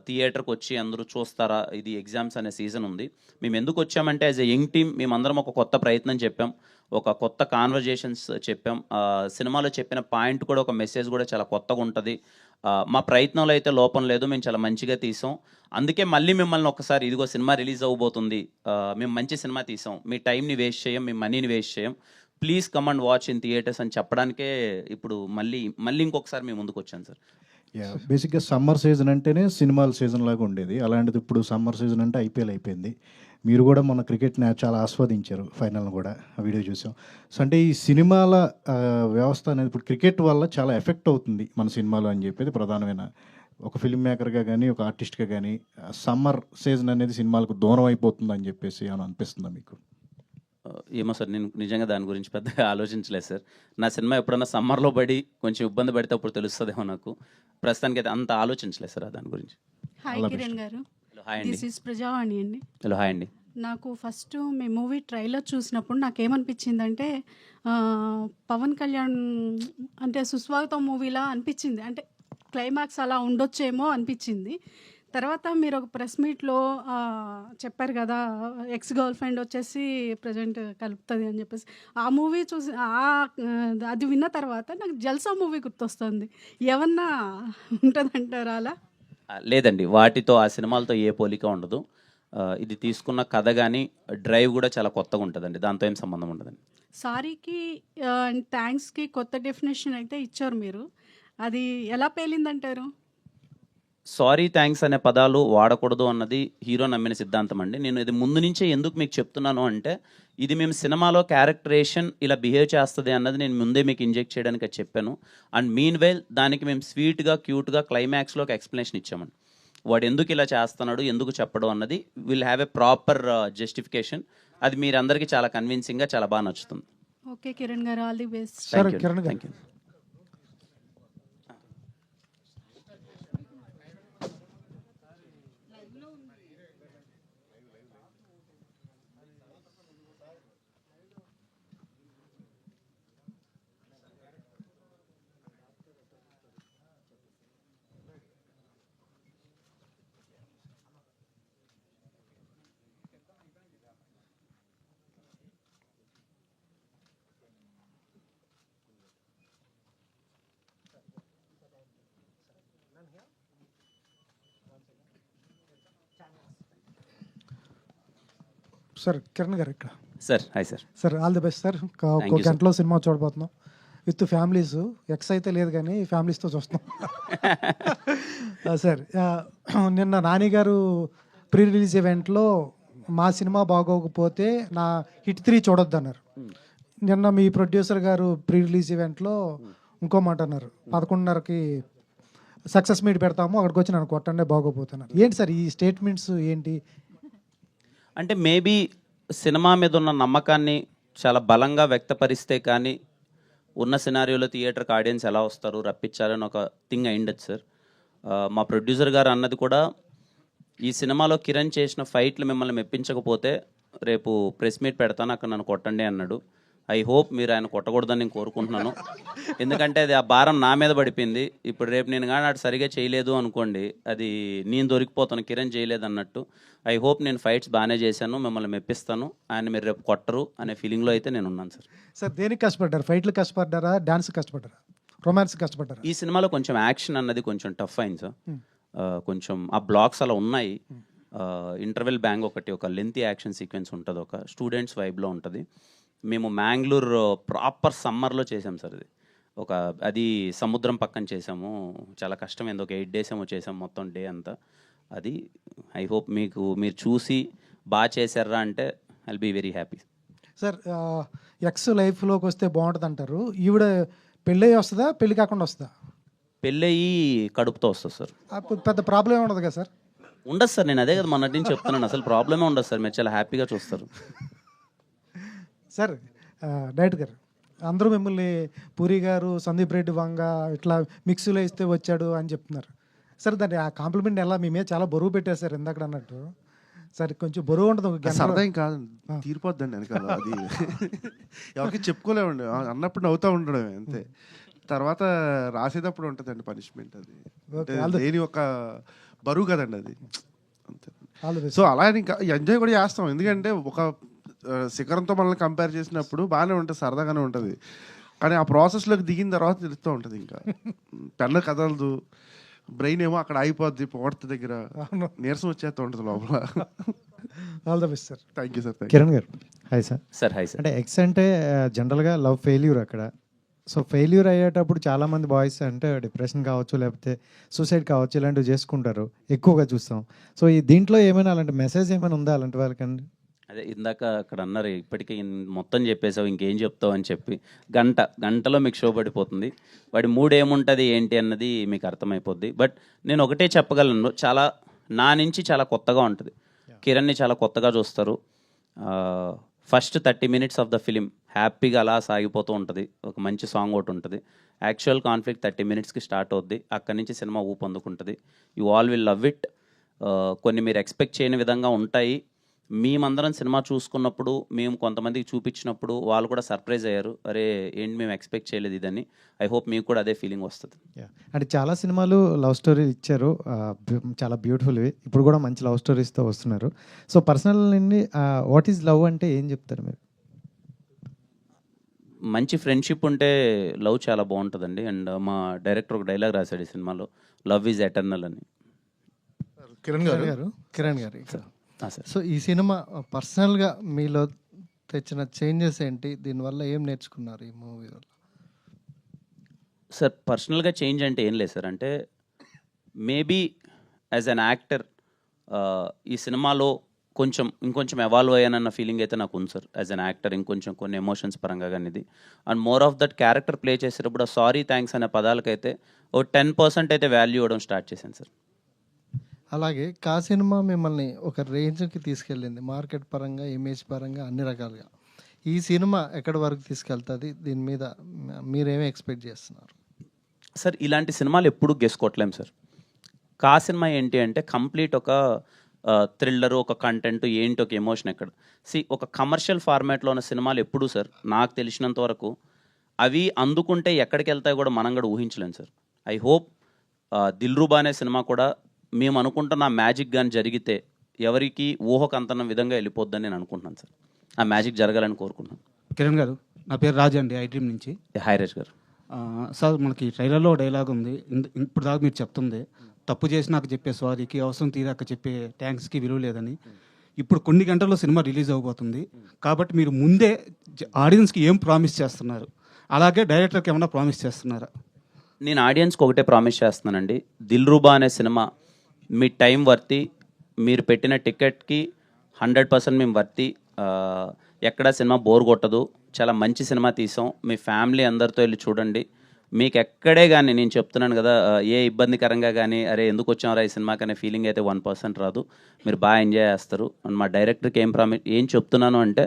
థియేటర్కి వచ్చి అందరూ చూస్తారా, ఇది ఎగ్జామ్స్ అనే సీజన్ ఉంది. మేము ఎందుకు వచ్చామంటే యాజ్ ఎ యంగ్ టీమ్ మేమందరం ఒక కొత్త ప్రయత్నం చెప్పాం, ఒక కొత్త కాన్వర్జేషన్స్ చెప్పాం. సినిమాలో చెప్పిన పాయింట్ కూడా, ఒక మెసేజ్ కూడా చాలా కొత్తగా ఉంటుంది. మా ప్రయత్నంలో అయితే లోపం లేదు, మేము చాలా మంచిగా తీసాం. అందుకే మళ్ళీ మిమ్మల్ని ఒకసారి ఇదిగో సినిమా రిలీజ్ అవ్వబోతుంది, మేము మంచి సినిమా తీసాం, మీ టైంని వేస్ట్ చేయం, మీ మనీని వేస్ట్ చేయం, please come and watch in theatres అని చెప్పడానికే ఇప్పుడు మళ్ళీ ఇంకొకసారి మేము ముందుకు వచ్చాను సార్. బేసిక్గా సమ్మర్ సీజన్ అంటేనే సినిమాల సీజన్ లాగా ఉండేది, అలాంటిది ఇప్పుడు సమ్మర్ సీజన్ అంటే ఐపీఎల్ అయిపోయింది. మీరు కూడా మన క్రికెట్ని చాలా ఆస్వాదించారు, ఫైనల్ని కూడా ఆ వీడియో చూసాం. సో అంటే ఈ సినిమాల వ్యవస్థ అనేది ఇప్పుడు క్రికెట్ వల్ల చాలా ఎఫెక్ట్ అవుతుంది మన సినిమాలో అని చెప్పేది ప్రధానమైన, ఒక ఫిల్మ్ మేకర్గా కానీ ఒక ఆర్టిస్ట్గా కానీ సమ్మర్ సీజన్ అనేది సినిమాలకు దూరం అయిపోతుంది అని చెప్పేసి ఏమైనా అనిపిస్తుందా మీకు? ఏమో సార్, నేను నిజంగా దాని గురించి పెద్దగా ఆలోచించలేదు సార్. నా సినిమా ఎప్పుడన్నా సమ్మర్లో పడి కొంచెం ఇబ్బంది పడితే అప్పుడు తెలుస్తుందేమో నాకు. ప్రస్తుతానికి అయితే అంత ఆలోచించలేదు సార్ దాని గురించి. హాయ్ కిరణ్ గారు, హాయ్ అండి. దిస్ ఈస్ ప్రజావాణి అండి. హలో హాయ్ అండి. నాకు ఫస్ట్ మీ మూవీ ట్రైలర్ చూసినప్పుడు నాకేమనిపించిందంటే పవన్ కళ్యాణ్ అంటే సుస్వాగతం మూవీలా అనిపించింది, అంటే క్లైమాక్స్ అలా ఉండొచ్చేమో అనిపించింది. తర్వాత మీరు ఒక ప్రెస్ మీట్లో చెప్పారు కదా, ఎక్స్ గర్ల్ ఫ్రెండ్ వచ్చేసి ప్రజెంట్ కలుపుతుంది అని చెప్పేసి, ఆ మూవీ చూసి అది విన్న తర్వాత నాకు జల్సా మూవీ గుర్తొస్తుంది. ఏమన్నా ఉంటుందంటారా అలా? లేదండి, వాటితో ఆ సినిమాలతో ఏ పోలిక ఉండదు. ఇది తీసుకున్న కథ కానీ డ్రైవ్ కూడా చాలా కొత్తగా ఉంటుందండి, దాంతో ఏం సంబంధం ఉండదండి. సారీకి థ్యాంక్స్కి కొత్త డెఫినేషన్ అయితే ఇచ్చారు మీరు. అది ఎలా పేలిందంటారు? సారీ, థ్యాంక్స్ అనే పదాలు వాడకూడదు అన్నది హీరో నమ్మిన సిద్ధాంతం అండి. నేను ఇది ముందు నుంచే ఎందుకు మీకు చెప్తున్నాను అంటే, ఇది మేము సినిమాలో క్యారెక్టరేషన్ ఇలా బిహేవ్ చేస్తుంది అన్నది నేను ముందే మీకు ఇంజెక్ట్ చేయడానికి అది చెప్పాను. అండ్ మీన్ వైల్ దానికి మేము స్వీట్గా క్యూట్గా క్లైమాక్స్లో ఒక ఎక్స్ప్లెనేషన్ ఇచ్చామండి. వాడు ఎందుకు ఇలా చేస్తున్నాడు, ఎందుకు చెప్పడం అన్నది will have a proper justification. అది మీరందరికీ చాలా కన్విన్సింగ్గా చాలా బాగా నచ్చుతుంది. ఓకే కిరణ్ గారు, ఆల్ ది బెస్ట్. సరే కిరణ్ గారు, థ్యాంక్ యూ. సార్ కిరణ్ గారు ఇక్కడ. Sir hi sir. Sir all the best sir. Thank ఒక you, sir. గంటలో సినిమా చూడబోతున్నాం విత్ ఫ్యామిలీస్. ఎక్స్ అయితే లేదు కానీ ఫ్యామిలీస్తో చూస్తాం. సార్ నిన్న నాని గారు ప్రీ రిలీజ్ ఈవెంట్లో మా సినిమా బాగోకపోతే నా హిట్ 3 చూడొద్దు అన్నారు. నిన్న మీ ప్రొడ్యూసర్ గారు ప్రీ రిలీజ్ ఈవెంట్లో ఇంకో మాట అన్నారు, 11:30కి సక్సెస్ మీట్ పెడతాము, అక్కడికి వచ్చి నన్ను కొట్టండి బాగోపోతున్నారు. ఏంటి సార్ ఈ స్టేట్మెంట్స్ ఏంటి? అంటే మేబీ సినిమా మీద ఉన్న నమ్మకాన్ని చాలా బలంగా వ్యక్తపరిస్తే కానీ ఉన్న సినారియోలో థియేటర్కి ఆడియన్స్ ఎలా వస్తారు రప్పించాలని ఒక థింగ్ అయిండదు సార్. మా ప్రొడ్యూసర్ గారు అన్నది కూడా, ఈ సినిమాలో కిరణ్ చేసిన ఫైట్లు మిమ్మల్ని మెప్పించకపోతే రేపు ప్రెస్ మీట్ పెడతాను, అక్కడ నన్ను కొట్టండి అన్నాడు. ఐ హోప్ మీరు ఆయన కొట్టకూడదని నేను కోరుకుంటున్నాను. ఎందుకంటే అది ఆ భారం నా మీద పడిపోయింది. ఇప్పుడు రేపు నేను కానీ అటు సరిగా చేయలేదు అనుకోండి, అది నేను దొరికిపోతాను, కిరణ్ చేయలేదు అన్నట్టు. ఐ హోప్ నేను ఫైట్స్ బాగానే చేశాను, మిమ్మల్ని మెప్పిస్తాను, ఆయన మీరు రేపు కొట్టరు అనే ఫీలింగ్లో అయితే నేను ఉన్నాను సార్. సార్ దేనికి కష్టపడ్డారు? ఫైట్లు కష్టపడ్డారా, డాన్స్ కష్టపడ్డారా, రొమాన్స్ కష్టపడ్డారా? ఈ సినిమాలో కొంచెం యాక్షన్ అన్నది కొంచెం టఫ్ అయింది సార్. కొంచెం ఆ బ్లాక్స్ అలా ఉన్నాయి. ఇంటర్వెల్ బ్యాంగ్ ఒకటి, ఒక లెంతీ యాక్షన్ సీక్వెన్స్ ఉంటుంది, ఒక స్టూడెంట్స్ వైబ్లో ఉంటుంది. మేము మ్యాంగ్లూర్ ప్రాపర్ సమ్మర్లో చేసాం సార్. అది సముద్రం పక్కన చేసాము. చాలా కష్టమైంది, ఒక 8 days ఏమో చేసాం మొత్తం డే అంతా. అది ఐ హోప్ మీరు చూసి బాగా చేశారా అంటే I will be very happy. Sir ex లైఫ్లోకి వస్తే బాగుంటుంది అంటారు. ఈవిడ పెళ్ళి వస్తుందా, పెళ్ళి కాకుండా వస్తుందా? పెళ్ళయి కడుపుతో వస్తుంది సార్. అప్పుడు పెద్ద ప్రాబ్లం ఏమి ఉండదు కదా సార్? ఉండదు సార్, నేను అదే కదా మొన్నటి నుంచి చెప్తున్నాను, అసలు ప్రాబ్లమే ఉండదు సార్, మీరు చాలా హ్యాపీగా చూస్తారు. సార్ డైరెక్టర్ గారు అందరూ మిమ్మల్ని పూరి గారు, సందీప్ రెడ్డి వంగ ఇట్లా మిక్సీలో ఇస్తే వచ్చాడు అని చెప్తున్నారు. సార్ దాన్ని ఆ కాంప్లిమెంట్ ఎలా మీ మీద చాలా బరువు పెట్టారు సార్ ఇందాక అన్నట్టు. సార్ కొంచెం బరువు ఉంటుంది, ఒక గంట సరదా ఏం కాదు, తీరిపోద్దండి వెనకాల. అది ఎవరికి చెప్పుకోలేమండి, అన్నప్పుడు నవ్వుతూ ఉండడమే అంతే. తర్వాత రాసేటప్పుడు ఉంటుందండి పనిష్మెంట్. అది అంటే దేని ఒక బరువు కదండి అది, అంతే. సో అలా ఇంకా ఎంజాయ్ కూడా చేస్తాం, ఎందుకంటే ఒక శిఖరంతో మనల్ని కంపేర్ చేసినప్పుడు బాగానే ఉంటుంది, సరదాగానే ఉంటుంది. కానీ ఆ ప్రాసెస్లోకి దిగిన తర్వాత తెలుస్తూ ఉంటుంది, ఇంకా పెన్ను కదలదు, బ్రెయిన్ ఏమో అక్కడ ఆగిపోద్ది, పోర్త్ దగ్గర నీరసం వచ్చేస్తూ ఉంటుంది లోపల. All the best sir. Thank you sir. Kiran గారు hi sir. Sir hi sir. అంటే ఎక్స్ అంటే జనరల్గా లవ్ ఫెయిల్యూర్ అక్కడ. సో ఫెయిల్యూర్ అయ్యేటప్పుడు చాలామంది బాయ్స్ అంటే డిప్రెషన్ కావచ్చు, లేకపోతే సూసైడ్ కావచ్చు, ఇలాంటివి చేసుకుంటారు, ఎక్కువగా చూస్తాం. సో ఈ దీంట్లో ఏమైనా అలాంటి మెసేజ్ ఏమైనా ఉందా అలాంటి వాళ్ళకండి? అదే ఇందాక అక్కడ అన్నారు, ఇప్పటికీ మొత్తం చెప్పేసావు ఇంకేం చెప్తావు అని చెప్పి. గంటలో మీకు షో పడిపోతుంది. వాడి మూడ్ ఏముంటుంది ఏంటి అన్నది మీకు అర్థమైపోద్ది. బట్ నేను ఒకటే చెప్పగలను, చాలా నా నుంచి చాలా కొత్తగా ఉంటుంది. కిరణ్ని చాలా కొత్తగా చూస్తారు. First 30 minutes of the film హ్యాపీగా అలా సాగిపోతూ ఉంటుంది. ఒక మంచి సాంగ్ ఒకటి ఉంటుంది. యాక్చువల్ కాన్ఫ్లిక్ట్ 30 minutesకి స్టార్ట్ అవుద్ది. అక్కడి నుంచి సినిమా ఊపందుకుంటుంది. You all will love it. కొన్ని మీరు ఎక్స్పెక్ట్ చేయని విధంగా ఉంటాయి. మేమందరం సినిమా చూసుకున్నప్పుడు, మేము కొంతమందికి చూపించినప్పుడు వాళ్ళు కూడా సర్ప్రైజ్ అయ్యారు, అరే ఏంటి మేము ఎక్స్పెక్ట్ చేయలేదు ఇదని. ఐ హోప్ మీకు కూడా అదే ఫీలింగ్ వస్తుంది. అంటే చాలా సినిమాలు లవ్ స్టోరీ ఇచ్చారు, చాలా బ్యూటిఫుల్వి. ఇప్పుడు కూడా మంచి లవ్ స్టోరీస్తో వస్తున్నారు. సో పర్సనల్ నుండి వాట్ ఈజ్ లవ్ అంటే ఏం చెప్తారు మీరు? మంచి ఫ్రెండ్షిప్ ఉంటే లవ్ చాలా బాగుంటుందండి. అండ్ మా డైరెక్టర్ ఒక డైలాగ్ రాశాడు ఈ సినిమాలో, లవ్ ఈజ్ ఎటర్నల్ అని. కిరణ్ గారు సార్. సో ఈ సినిమా పర్సనల్గా మీలో తెచ్చిన చేంజెస్ ఏంటి? దీనివల్ల ఏం నేర్చుకున్నారు ఈ మూవీ వల్ల? సార్ పర్సనల్గా చేంజ్ అంటే ఏం లేదు సార్. అంటే మేబీ యాజ్ అన్ యాక్టర్ ఈ సినిమాలో ఇంకొంచెం ఎవాల్వ్ అయ్యానన్న ఫీలింగ్ అయితే నాకు ఉంది సార్. యాజ్ అన్ యాక్టర్ ఇంకొంచెం కొన్ని ఎమోషన్స్ పరంగా కానీ ఇది, and more of that character play చేసేటప్పుడు ఆ సారీ థ్యాంక్స్ అనే పదాలకైతే ఓ 10% అయితే వాల్యూ ఇవ్వడం స్టార్ట్ చేశాను సార్. అలాగే కా సినిమా మిమ్మల్ని ఒక రేంజ్కి తీసుకెళ్ళింది, మార్కెట్ పరంగా, ఇమేజ్ పరంగా, అన్ని రకాలుగా. ఈ సినిమా ఎక్కడి వరకు తీసుకెళ్తుంది? దీని మీద మీరేమీ ఎక్స్పెక్ట్ చేస్తున్నారు? సార్ ఇలాంటి సినిమాలు ఎప్పుడు గెసుకోవట్లేం సార్. కా సినిమా ఏంటి అంటే కంప్లీట్ ఒక థ్రిల్లర్, ఒక కంటెంట్ ఏంటి, ఒక ఎమోషన్ ఎక్కడ. ఒక కమర్షియల్ ఫార్మాట్లో ఉన్న సినిమాలు ఎప్పుడు సార్ నాకు తెలిసినంత వరకు అవి అందుకుంటే ఎక్కడికి వెళ్తాయో కూడా మనం కూడా ఊహించలేం సార్. ఐ హోప్ దిల్రూబా అనే సినిమా కూడా మేము అనుకుంటున్న మ్యాజిక్ కానీ జరిగితే ఎవరికి ఊహకు అంతన్న విధంగా వెళ్ళిపోద్దని నేను అనుకుంటున్నాను సార్. ఆ మ్యాజిక్ జరగాలని కోరుకుంటున్నాను. కిరణ్ గారు, నా పేరు రాజు అండి, ఐ డ్రీమ్ నుంచి. హాయ్ రాజ్ గారు. సార్ మనకి ట్రైలర్లో డైలాగ్ ఉంది, ఇప్పుడు దాకా మీరు చెప్తుంది, తప్పు చేసి నాకు చెప్పే సారీకి, అవసరం తీరాక చెప్పే థ్యాంక్స్కి విలువ లేదని. ఇప్పుడు కొన్ని గంటల్లో సినిమా రిలీజ్ అవబోతుంది కాబట్టి మీరు ముందే ఆడియన్స్కి ఏం ప్రామిస్ చేస్తున్నారు, అలాగే డైరెక్టర్కి ఏమైనా ప్రామిస్ చేస్తున్నారా? నేను ఆడియన్స్కి ఒకటే ప్రామిస్ చేస్తున్నానండి, దిల్రూబా అనే సినిమా మీ టైం వర్తి, మీరు పెట్టిన టికెట్కి 100% మేము వర్తి. ఎక్కడ సినిమా బోర్ కొట్టదు, చాలా మంచి సినిమా తీసాం, మీ ఫ్యామిలీ అందరితో వెళ్ళి చూడండి. మీకు ఎక్కడే కానీ నేను చెప్తున్నాను కదా, ఏ ఇబ్బందికరంగా కానీ అరే ఎందుకు వచ్చామరా ఈ సినిమాకి అనే ఫీలింగ్ అయితే 1% రాదు. మీరు బాగా ఎంజాయ్ చేస్తారు. అండ్ మా డైరెక్టర్కి ఏం చెప్తున్నాను అంటే,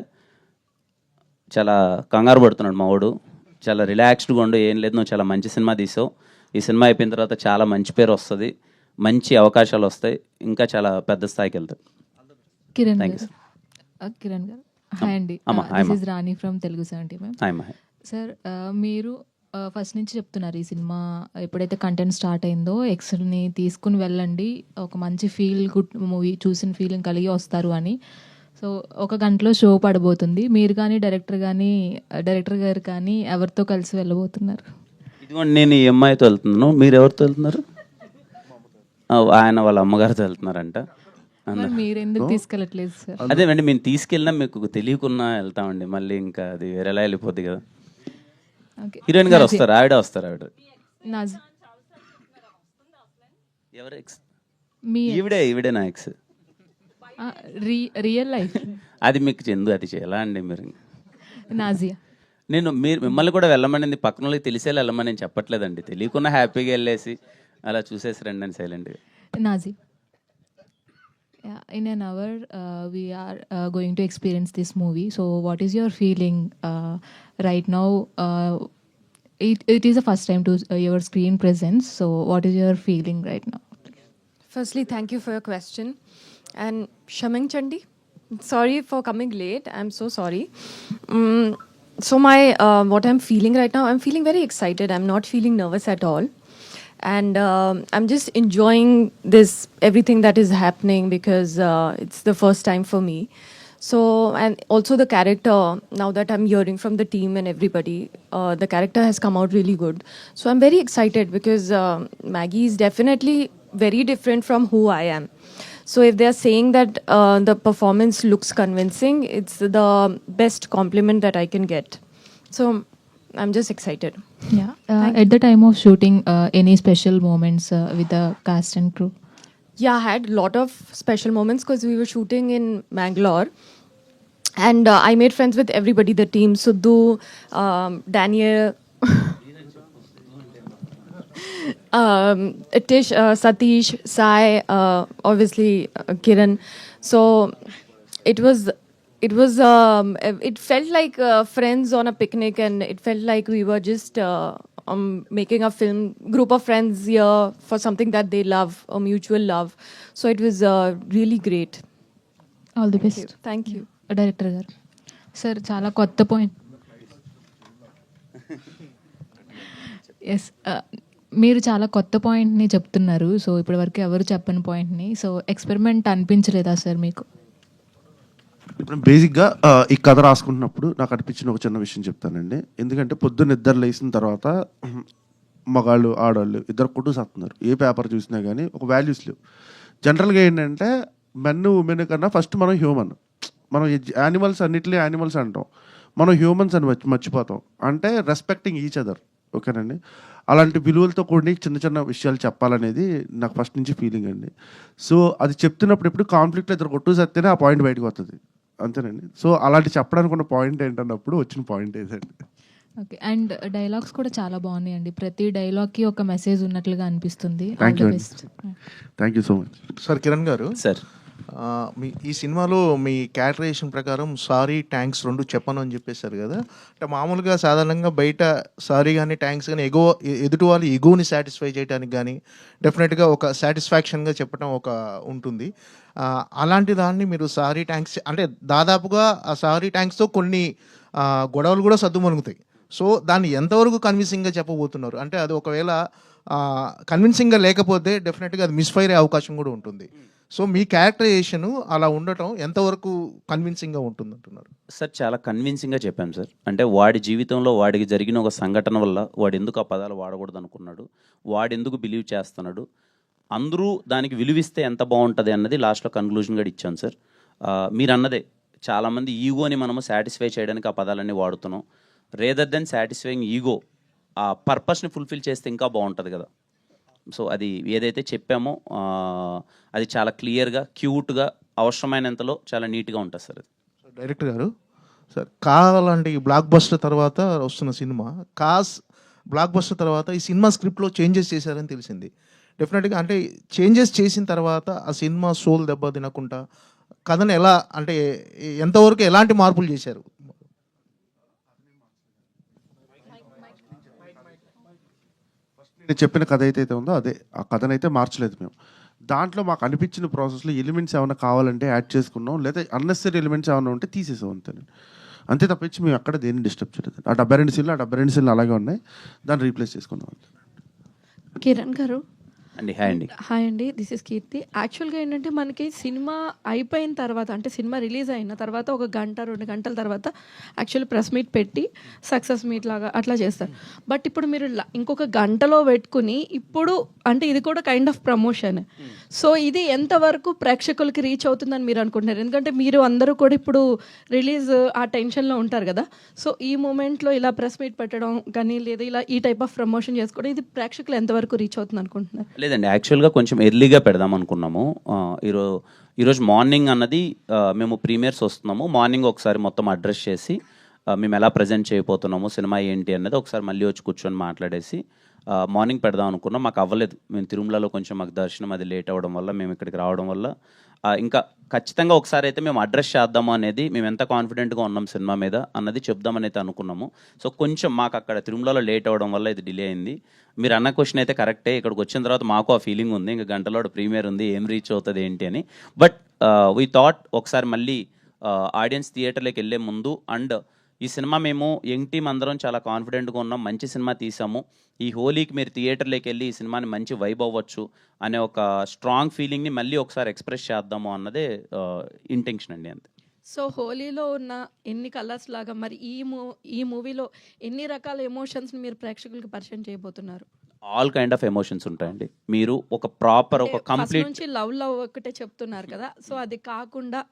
చాలా కంగారు పడుతున్నాడు మా వాడు, చాలా రిలాక్స్డ్గా ఉండు, ఏం లేదు, నువ్వు చాలా మంచి సినిమా తీసావు, ఈ సినిమా అయిపోయిన తర్వాత చాలా మంచి పేరు వస్తుంది, మంచి అవకాశాలు వస్తాయి, ఇంకా చాలా పెద్ద స్థాయికి వెళ్తాయి. కిరణ్ థ్యాంక్ యూ గారు, కిరణ్ గారు హాయ్ అండి, this is Rani from Telugu 70 ma'am. Hi మా. సార్ మీరు ఫస్ట్ నుంచి చెప్తున్నారు ఈ సినిమా ఎప్పుడైతే కంటెంట్ స్టార్ట్ అయిందో ఎక్స్ని తీసుకుని వెళ్ళండి, ఒక మంచి ఫీల్ గుడ్ మూవీ చూసిన ఫీలింగ్ కలిగి వస్తారు అని. సో 1 గంటలో షో పడబోతుంది, మీరు కానీ డైరెక్టర్ గారు కానీ ఎవరితో కలిసి వెళ్ళబోతున్నారు? ఇదిగోండి, నేను ఈ అమ్మాయితో వెళ్తున్నాను, మీరు ఎవరితో వెళ్తున్నారు? ఆయన వాళ్ళ అమ్మగారితో వెళ్తున్నారంట. మీరు ఎందుకు తీసుకెళ్ళట్లేదు సార్? అదేనండి, మేము తీసుకెళ్ళినా మీకు తెలియకున్నా వెళ్తామండి, మళ్ళీ ఇంకా అది వేరేలా వెళ్ళిపోద్ది కదా. హీరోయిన్ గారు వస్తారు, ఆవిడ ఎవరు ఎక్స్? ఈవిడే నా ఎక్స్. రియల్ లైఫ్ అది మీకు చెందు, అది ఎలా అండి మీరు? నాజియా. మీరు మిమ్మల్ని కూడా వెళ్ళమని పక్కన వాళ్ళకి తెలిసేలా వెళ్ళమని నేను చెప్పట్లేదండి, తెలియకుండా హ్యాపీగా వెళ్ళేసి అలా చూసేసి రండి అని సైలెంట్గా. Nazi. Yeah, in an hour, we are going to experience this movie. So, what is your feeling right now? It is the first time to your screen presence. So, what is your feeling right now? Firstly, thank you for your question. And Shaming Chandi, sorry for coming late. I'm so sorry. So, what I'm feeling right now, I'm feeling very excited. I'm not feeling nervous at all. And I'm just enjoying everything that is happening because it's the first time for me. So, and also the character, now that I'm hearing from the team and everybody, the character has come out really good. So I'm very excited because Maggie is definitely very different from who I am. So if they're saying that the performance looks convincing, it's the best compliment that I can get. So I'm just excited. Yeah. At the time of shooting, any special moments with the cast and crew? Yeah, I had a lot of special moments because we were shooting in Mangalore. And I made friends with everybody, the team, Sudhu, Daniel, Tish, Satish, Sai, obviously Kiran. So it felt like friends on a picnic, and it felt like we were just making a film, group of friends here for something that they love, a mutual love. So it was really great. All the best. Thank you. Director గారు, sir చాలా కొత్త point. Yes, మీరు చాలా కొత్త పాయింట్ని చెప్తున్నారు. So ఇప్పటివరకు ఎవరు చెప్పని పాయింట్ని. సో ఎక్స్పెరిమెంట్ అనిపించలేదా సార్ మీకు? ఇప్పుడు బేసిక్గా ఈ కథ రాసుకుంటున్నప్పుడు నాకు అనిపించిన ఒక చిన్న విషయం చెప్తానండి. ఎందుకంటే పొద్దున్న ఇద్దరు లేచిన తర్వాత మగాళ్ళు ఆడవాళ్ళు ఇద్దరు కొట్టుసాస్తున్నారు, ఏ పేపర్ చూసినా కానీ ఒక వాల్యూస్ లేవు. జనరల్గా ఏంటంటే మెన్ ఉమెన్ కన్నా ఫస్ట్ మనం హ్యూమన్, మనం యానిమల్స్ అన్నిటినీ యానిమల్స్ అంటాం, మనం హ్యూమన్స్ అని మర్చిపోతాం. అంటే రెస్పెక్టింగ్ ఈచ్ అదర్, ఓకేనండి. అలాంటి విలువలతో కూడి చిన్న చిన్న విషయాలు చెప్పాలనేది నాకు ఫస్ట్ నుంచి ఫీలింగ్ అండి. సో అది చెప్తున్నప్పుడు ఎప్పుడు కాన్ఫ్లిక్ట్లో ఇద్దరు కొట్టు సత్తేనే ఆ పాయింట్ బయటకు వస్తుంది, అంతేనండి. సో అలాంటి చెప్పడానికి ఉన్న పాయింట్ ఏంటన్నప్పుడు వచ్చిన పాయింట్ ఏదండి. ఓకే. అండ్ డైలాగ్స్ కూడా చాలా బాగున్నాయండి. ప్రతి డైలాగ్కి ఒక మెసేజ్ ఉన్నట్లుగా అనిపిస్తుంది. థ్యాంక్ యూ అండి, thank you so much. Sir Kiran గారు, సార్ మీ ఈ సినిమాలో మీ క్యారెక్టరైజేషన్ ప్రకారం సారీ థ్యాంక్స్ రెండు చెప్పను అని చెప్పేశారు కదా. అంటే మామూలుగా సాధారణంగా బయట సారీ కానీ థ్యాంక్స్ కానీ ఎదుటి వాళ్ళు ఎగోని సాటిస్ఫై చేయడానికి కానీ డెఫినెట్గా ఒక సాటిస్ఫాక్షన్గా చెప్పడం ఒక ఉంటుంది. అలాంటి దాన్ని మీరు సారీ థ్యాంక్స్ అంటే దాదాపుగా ఆ సారీ థ్యాంక్స్తో కొన్ని గొడవలు కూడా సద్దుమణుగుతాయి. సో దాన్ని ఎంతవరకు కన్విన్సింగ్గా చెప్పబోతున్నారు? అంటే అది ఒకవేళ కన్విన్సింగ్గా లేకపోతే డెఫినెట్గా అది మిస్ఫైర్ అయ్యే అవకాశం కూడా ఉంటుంది. సో మీ క్యారెక్టరైజేషన్ అలా ఉండటం ఎంతవరకు కన్విన్సింగ్గా ఉంటుంది అంటున్నారు? సార్ చాలా కన్విన్సింగ్గా చెప్పాను సార్. అంటే వాడి జీవితంలో వాడికి జరిగిన ఒక సంఘటన వల్ల వాడు ఎందుకు ఆ పదాలు వాడకూడదు అనుకున్నాడు, వాడు ఎందుకు బిలీవ్ చేస్తున్నాడు, అందరూ దానికి విలువిస్తే ఎంత బాగుంటుంది అన్నది లాస్ట్లో కన్క్లూజన్గా ఇచ్చాను సార్. మీరు అన్నదే, చాలామంది ఈగోని మనము సాటిస్ఫై చేయడానికి ఆ పదాలన్నీ వాడుతున్నాం. రేదర్ దెన్ సాటిస్ఫైయింగ్ ఈగో ఆ పర్పస్ని ఫుల్ఫిల్ చేస్తే ఇంకా బాగుంటుంది కదా. సో అది ఏదైతే చెప్పామో అది చాలా క్లియర్గా క్యూట్గా అవసరమైనంతలో చాలా నీట్గా ఉంటుంది సార్. అది డైరెక్టర్ గారు, సార్ లాంటి బ్లాక్ బస్టర్ తర్వాత వస్తున్న సినిమా బ్లాక్ బస్టర్ తర్వాత ఈ సినిమా స్క్రిప్ట్లో చేంజెస్ చేశారని తెలిసింది. డెఫినెట్గా అంటే చేంజెస్ చేసిన తర్వాత ఆ సినిమా సోల్ దెబ్బ తినకుండా కథను ఎలా అంటే ఎంతవరకు ఎలాంటి మార్పులు చేశారు? నేను చెప్పిన కథ అయితే ఉందో అదే, ఆ కథనైతే మార్చలేదు మేము. దాంట్లో మాకు అనిపించిన ప్రాసెస్లో ఎలిమెంట్స్ ఏమైనా కావాలంటే యాడ్ చేసుకున్నాం, లేదా అన్నెసరీ ఎలిమెంట్స్ ఏమైనా ఉంటే తీసేసాం అంతేనండి. అంతే తప్పించి మేము అక్కడ దేన్ని డిస్టర్బ్ చేయలేదు. ఆ 72 సీన్లు అలాగే ఉన్నాయి, దాన్ని రీప్లేస్ చేసుకున్నాం అంతే. కిరణ్ గారు అండి, హాయ్ అండి. హాయ్ అండి, దిస్ ఇస్ కీర్తి. యాక్చువల్గా ఏంటంటే మనకి సినిమా అయిపోయిన తర్వాత అంటే సినిమా రిలీజ్ అయిన తర్వాత ఒక గంట 2 గంటల తర్వాత యాక్చువల్లీ ప్రెస్ మీట్ పెట్టి సక్సెస్ మీట్ లాగా అట్లా చేస్తారు. బట్ ఇప్పుడు మీరు ఇంకొక గంటలో పెట్టుకుని ఇప్పుడు అంటే ఇది కూడా కైండ్ ఆఫ్ ప్రమోషన్. సో ఇది ఎంతవరకు ప్రేక్షకులకి రీచ్ అవుతుందని మీరు అనుకుంటున్నారు? ఎందుకంటే మీరు అందరూ కూడా ఇప్పుడు రిలీజ్ ఆ టెన్షన్లో ఉంటారు కదా. సో ఈ మూమెంట్లో ఇలా ప్రెస్ మీట్ పెట్టడం కానీ లేదా ఇలా ఈ టైప్ ఆఫ్ ప్రమోషన్ చేసుకోవడం ఇది ప్రేక్షకులు ఎంతవరకు రీచ్ అవుతుంది అనుకుంటున్నారు? లేదండి, యాక్చువల్గా కొంచెం ఎర్లీగా పెడదాం అనుకున్నాము. ఈరోజు మార్నింగ్ అన్నది మేము ప్రీమియర్స్ వస్తున్నాము, మార్నింగ్ ఒకసారి మొత్తం అడ్రస్ చేసి మేము ఎలా ప్రజెంట్ చేయబోతున్నాము, సినిమా ఏంటి అన్నది ఒకసారి మళ్ళీ వచ్చి కూర్చొని మాట్లాడేసి మార్నింగ్ పెడదాం అనుకున్నాం. మాకు అవ్వలేదు. మేము తిరుమలలో కొంచెం మాకు దర్శనం అది లేట్ అవ్వడం వల్ల మేము ఇక్కడికి రావడం వల్ల ఇంకా ఖచ్చితంగా ఒకసారి అయితే మేము అడ్రస్ చేద్దాము అనేది, మేము ఎంత కాన్ఫిడెంట్గా ఉన్నాం సినిమా మీద అన్నది చెప్దామని అయితే అనుకున్నాము. సో కొంచెం మాకు అక్కడ తిరుమలలో లేట్ అవ్వడం వల్ల ఇది డిలే అయింది. మీరు అన్న క్వశ్చన్ అయితే కరెక్టే. ఇక్కడికి వచ్చిన తర్వాత మాకు ఆ ఫీలింగ్ ఉంది, ఇంకా గంటలో ప్రీమియర్ ఉంది, ఏం రీచ్ అవుతుంది ఏంటి అని. బట్ వీ థాట్ ఒకసారి మళ్ళీ ఆడియన్స్ థియేటర్లోకి వెళ్ళే ముందు అండ్ ఈ సినిమా మేము యంగ్ టీమ్ అందరం చాలా కాన్ఫిడెంట్గా ఉన్నాం, మంచి సినిమా తీసాము, ఈ హోలీకి మీరు థియేటర్లోకి వెళ్ళి ఈ సినిమాని మంచి వైబ్ అవ్వచ్చు అనే ఒక స్ట్రాంగ్ ఫీలింగ్ని మళ్ళీ ఒకసారి ఎక్స్ప్రెస్ చేద్దాము అన్నదే ఇంటెన్షన్ అండి, అంతే. సో హోలీలో ఉన్న ఎన్ని కలర్స్ లాగా మరి ఈ మూవీలో ఎన్ని రకాల ఎమోషన్స్ని మీరు ప్రేక్షకులకి పరిచయం చేయబోతున్నారు? ఆల్ కైండ్ ఆఫ్ ఎమోషన్స్ ఉంటాయండి. మీరు ఒక ప్రాపర్ ఒక కంప్లీట్ నుంచి లవ్ ఒకటే చెప్తున్నారు కదా, సో అది కాకుండా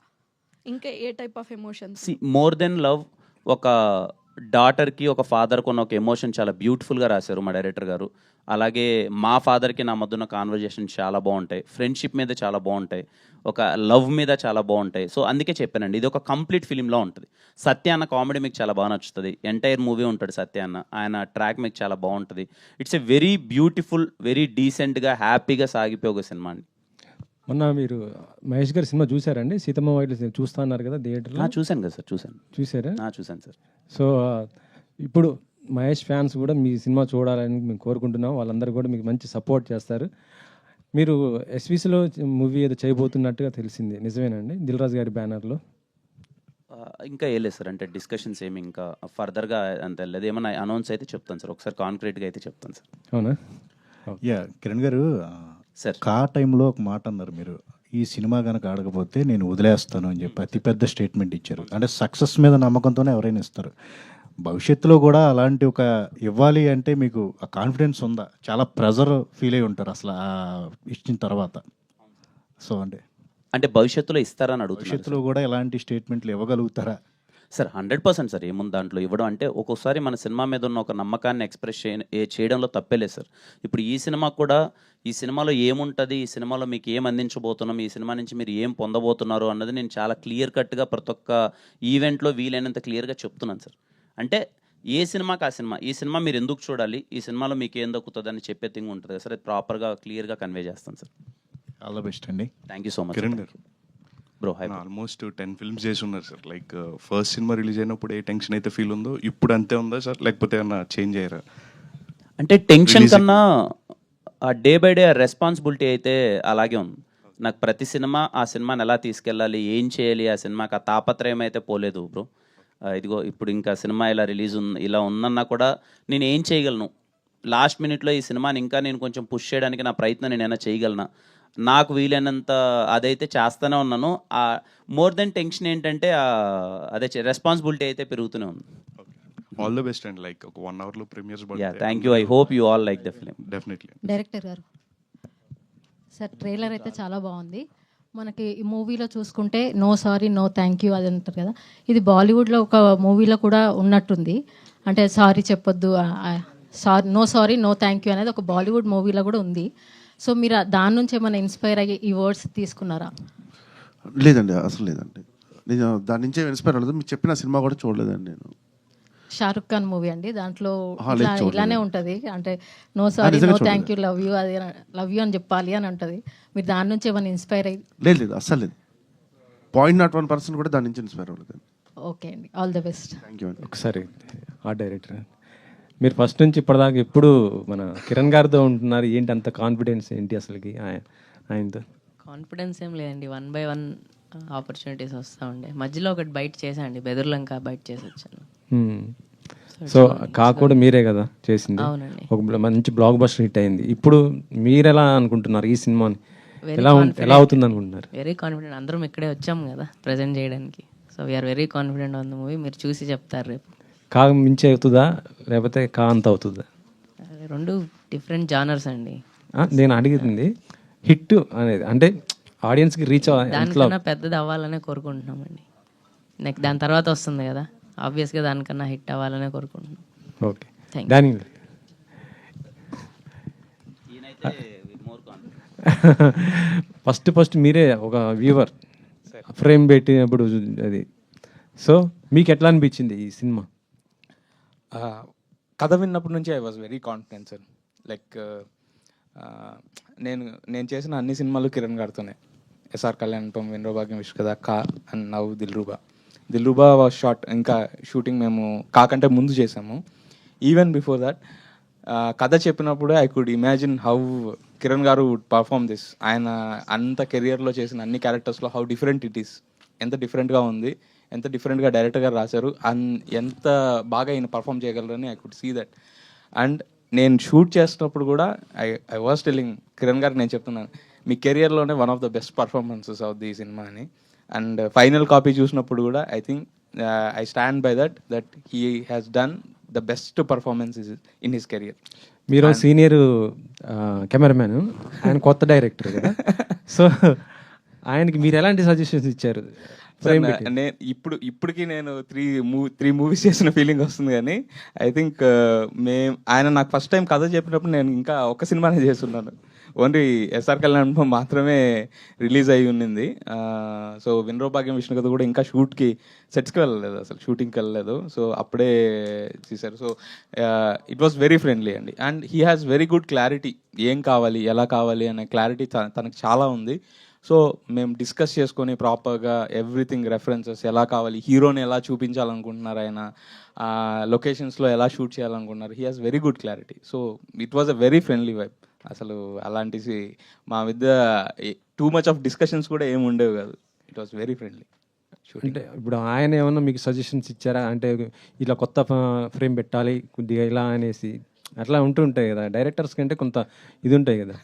ఇంకా ఏ type of emotions? More than love, ఒక డాటర్కి ఒక ఫాదర్కి ఉన్న ఒక ఎమోషన్ చాలా బ్యూటిఫుల్గా రాశారు మా డైరెక్టర్ గారు. అలాగే మా ఫాదర్కి నా మధ్య ఉన్న కాన్వర్జేషన్ చాలా బాగుంటాయి, ఫ్రెండ్షిప్ మీద చాలా బాగుంటాయి, ఒక లవ్ మీద చాలా బాగుంటాయి. సో అందుకే చెప్పానండి, ఇది ఒక కంప్లీట్ ఫిలింలో ఉంటుంది. సత్య అన్న కామెడీ మీకు చాలా బాగా నచ్చుతుంది, ఎంటైర్ మూవీ ఉంటాడు సత్య అన్న, ఆయన ట్రాక్ మీకు చాలా బాగుంటుంది. It's a very beautiful, very డీసెంట్గా హ్యాపీగా సాగిపోయే ఒక సినిమా అండి. మొన్న మీరు మహేష్ గారి సినిమా చూసారండి, సీతమ్మ వాకిట్లో చూస్తా అన్నారు కదా థియేటర్లో? చూశాను కదా సార్, చూసారా? చూశాను సార్. సో ఇప్పుడు మహేష్ ఫ్యాన్స్ కూడా మీ సినిమా చూడాలని మేము కోరుకుంటున్నాం, వాళ్ళందరూ కూడా మీకు మంచి సపోర్ట్ చేస్తారు. మీరు ఎస్విసిలో మూవీ ఏదో చేయబోతున్నట్టుగా తెలిసింది, నిజమేనండి? దిల్ రాజు గారి బ్యానర్లో. ఇంకా వేయలేదు సార్, అంటే డిస్కషన్స్ ఏమి ఇంకా ఫర్దర్గా అంత వెళ్ళలేదు. ఏమన్నా అనౌన్స్ అయితే చెప్తాను సార్, ఒకసారి కాంక్రీట్గా అయితే చెప్తాను సార్. అవునా? యా కిరణ్ గారు, సార్ టైంలో ఒక మాట అన్నారు మీరు, ఈ సినిమా కనుక ఆడకపోతే నేను వదిలేస్తాను అని చెప్పి అతిపెద్ద స్టేట్మెంట్ ఇచ్చారు. అంటే సక్సెస్ మీద నమ్మకంతోనే ఎవరైనా ఇస్తారు. భవిష్యత్తులో కూడా అలాంటి ఒక ఇవ్వాలి అంటే మీకు ఆ కాన్ఫిడెన్స్ ఉందా? చాలా ప్రెజర్ ఫీల్ అయి ఉంటారు అసలు ఇచ్చిన తర్వాత. సో అంటే భవిష్యత్తులో ఇస్తారని అడుగుతున్నారు. భవిష్యత్తులో కూడా ఎలాంటి స్టేట్మెంట్లు ఇవ్వగలుగుతారా? సార్ 100% సార్, ఏముంది దాంట్లో ఇవ్వడం అంటే, ఒక్కోసారి మన సినిమా మీద ఉన్న ఒక నమ్మకాన్ని ఎక్స్ప్రెస్ చేయడంలో తప్పేలేదు సార్. ఇప్పుడు ఈ సినిమా కూడా, ఈ సినిమాలో ఏముంటుంది, ఈ సినిమాలో మీకు ఏం అందించబోతున్నాం, ఈ సినిమా నుంచి మీరు ఏం పొందబోతున్నారు అన్నది నేను చాలా క్లియర్ కట్గా ప్రతి ఒక్క ఈవెంట్లో వీలైనంత క్లియర్గా చెప్తున్నాను సార్. అంటే ఏ సినిమాకి ఆ సినిమా, ఈ సినిమా మీరు ఎందుకు చూడాలి, ఈ సినిమాలో మీకు ఏం దక్కుతుంది అని చెప్పే థింగ్ ఉంటుంది కదా సార్, అది ప్రాపర్గా క్లియర్గా కన్వే చేస్తాను సార్. ఆల్ ద బెస్ట్ అండి. Thank you so much. Kiran గారు, బ్రో హై. ఆల్మోస్ట్ 10 ఫిల్మ్స్ చేసి ఉన్నారు sir. Like first cinema release అయినప్పుడు ఏ టెన్షన్ అయితే ఫీల్ ఉందో ఇప్పుడు అంతే ఉందా సార్, లేకపోతే ఏమన్నా చేంజ్ అయ్యారా? అంటే టెన్షన్ కన్నా ఆ డే బై డే రెస్పాన్సిబిలిటీ అయితే అలాగే ఉంది. నాకు ప్రతి సినిమా ఆ సినిమాని ఎలా తీసుకెళ్ళాలి, ఏం చేయాలి, ఆ సినిమాకి ఆ తాపత్రయం అయితే పోలేదు బ్రో. ఇదిగో ఇప్పుడు ఇంకా సినిమా ఇలా రిలీజ్ ఇలా ఉందన్నా కూడా నేను ఏం చేయగలను, లాస్ట్ మినిట్లో ఈ సినిమాని ఇంకా నేను కొంచెం పుష్ చేయడానికి నా ప్రయత్నం నేనైనా చేయగలనా, నాకు వీలైనంత అదైతే చేస్తూనే ఉన్నాను. మోర్ దెన్ టెన్షన్ ఏంటంటే అదే రెస్పాన్సిబిలిటీ అయితే పెరుగుతూనే ఉంది. All the best and like ఒక 1 అవర్లో premieres. Thank you. I hope you all like the film. Definitely. Director గారు సార్, ట్రైలర్ అయితే చాలా బాగుంది. మనకి ఈ మూవీలో చూసుకుంటే no sorry no thank you అది అంటారు కదా, ఇది బాలీవుడ్లో ఒక మూవీలో కూడా ఉన్నట్టుంది. అంటే సారీ చెప్పొద్దు, no sorry no thank you అనేది ఒక బాలీవుడ్ మూవీలో కూడా ఉంది. సో మీరు దాని నుంచి ఏమైనా ఇన్స్పైర్ అయ్యి ఈ వర్డ్స్ తీసుకున్నారా? లేదండి, అసలు లేదండి. నేను దాని నుంచే ఇన్స్పైర్ అవ్వలేదు. మీరు చెప్పిన సినిమా కూడా చూడలేదండి నేను. షారుఖ్ ఖాన్ మూవీ అండి, దాంట్లో చూడలేదు. ఇలానే ఉంటుంది. అంటే no sorry no thank you love you, అది లవ్ యూ అని చెప్పాలి అని ఉంటుంది. మీరు దాని నుంచి ఏమైనా ఇన్స్పైర్ అయ్యి? లేదు, అస్సలు లేదు. 0.01% కూడా దాని నుంచి ఇన్స్పైర్ అవ్వలేదు. ఓకే అండి, all the best. Thank you అండి. ఒకసారి ఆ డైరెక్టర్, మీరు ఫస్ట్ నుంచి ఇప్పటిదాకా ఎప్పుడు మన కిరణ్ గారితో ఉంటున్నారు, ఏంటి అంత కాన్ఫిడెన్స్ ఏంటి అసలుకి ఆయనతో? కాన్ఫిడెన్స్ ఏం లేదండి, 1 by 1 ఆపర్చునిటీస్ వస్తూ ఉండే. మధ్యలో ఒకటి బయట చేశాండి, బెదుర్లంక బయట చేసి వచ్చాను. సో కాకుండా మీరే కదా చేసింది. అవునండి. ఒక మంచి బ్లాక్ బస్టర్ హిట్ అయింది. ఇప్పుడు మీరు ఎలా అనుకుంటున్నారు ఈ సినిమాని, ఎలా అవుతుంది అనుకుంటున్నారు? Very confident. అందరం ఇక్కడే వచ్చాము కదా ప్రజెంట్ చేయడానికి. So we are very confident on the movie. మీరు చూసి చెప్తారు రేపు. కా మించి అవుతుందా లేకపోతే కా అంత అవుతుందా? రెండు డిఫరెంట్ జానర్స్ అండి. నేను అడిగింది హిట్ అనేది అంటే ఆడియన్స్కి రీచ్ దానికన్నా పెద్దది అవ్వాలనే కోరుకుంటున్నామండి. నెక్స్ట్ దాని తర్వాత వస్తుంది కదా, ఆబ్వియస్గా దానికన్నా హిట్ అవ్వాలనే కోరుకుంటున్నాం. ఓకే, దాని ఫస్ట్ మీరే ఒక వ్యూవర్ ఫ్రేమ్ పెట్టినప్పుడు అది. సో మీకు ఎట్లా అనిపించింది ఈ సినిమా? కథ విన్నప్పటి నుంచి I was very confident sir. Like నేను చేసిన అన్ని సినిమాలు కిరణ్ గారితోనే. ఎస్ఆర్ కళ్యాణ్పం, వినరో భాగ్యం, విష్కదా, కా and now Dilruba was short. ఇంకా షూటింగ్ మేము కాకంటే ముందు చేసాము. ఈవెన్ బిఫోర్ దట్ కథ చెప్పినప్పుడు I could imagine how Kiran గారు వుడ్ పర్ఫామ్ దిస్. ఆయన అంత కెరియర్లో చేసిన అన్ని క్యారెక్టర్స్లో హౌ డిఫరెంట్ ఇట్ ఈస్, ఎంత డిఫరెంట్గా ఉంది, ఎంత డిఫరెంట్గా డైరెక్టర్ గారు రాశారు, ఎంత బాగా ఈయన పర్ఫామ్ చేయగలరని I could see that. And నేను షూట్ చేసినప్పుడు కూడా ఐ వాజ్ టెల్లింగ్ కిరణ్ గారికి, నేను చెప్తున్నాను మీ కెరియర్లోనే one of the best performances of the cinema అని. అండ్ ఫైనల్ కాపీ చూసినప్పుడు కూడా I think I stand by that he has done the best performance in his career. మీరు సీనియర్ కెమెరామ్యాన్, ఆయన కొత్త డైరెక్టర్ కదా, సో ఆయనకి మీరు ఎలాంటి సజెషన్స్ ఇచ్చారు? ఇప్పటికి నేను 3 మూవీస్ చేసిన ఫీలింగ్ వస్తుంది. కానీ ఐ థింక్ ఆయన నాకు ఫస్ట్ టైం కథ చెప్పినప్పుడు నేను ఇంకా ఒక సినిమానే చేస్తున్నాను. ఓన్లీ ఎస్ఆర్ కళ్యాణ్ మాత్రమే రిలీజ్ అయ్యి ఉన్నింది. సో వినరో భాగ్యం, విష్ణు కథ కూడా ఇంకా సెట్స్కి వెళ్ళలేదు, అసలు షూటింగ్కి వెళ్ళలేదు. సో అప్పుడే చేశారు. So it was very friendly అండి. And he has very good clarity, ఏం కావాలి, ఎలా కావాలి అనే క్లారిటీ తనకు చాలా ఉంది. సో మేము డిస్కస్ చేసుకొని ప్రాపర్గా ఎవ్రీథింగ్, రెఫరెన్సెస్ ఎలా కావాలి, హీరోని ఎలా చూపించాలనుకుంటున్నారు, ఆయన లొకేషన్స్లో ఎలా షూట్ చేయాలనుకుంటున్నారు, he has very good clarity. So it was a very friendly vibe. అసలు అలాంటి మా మధ్య టూ మచ్ ఆఫ్ డిస్కషన్స్ కూడా ఏమి ఉండేవి కాదు. It was very friendly. అంటే ఇప్పుడు ఆయన ఏమన్నా మీకు సజెషన్స్ ఇచ్చారా? అంటే ఇలా కొత్త ఫ్రేమ్ పెట్టాలి కొద్దిగా ఇలా అనేసి అట్లా ఉంటుంటాయి కదా, డైరెక్టర్స్ కంటే కొంత ఇది ఉంటాయి కదా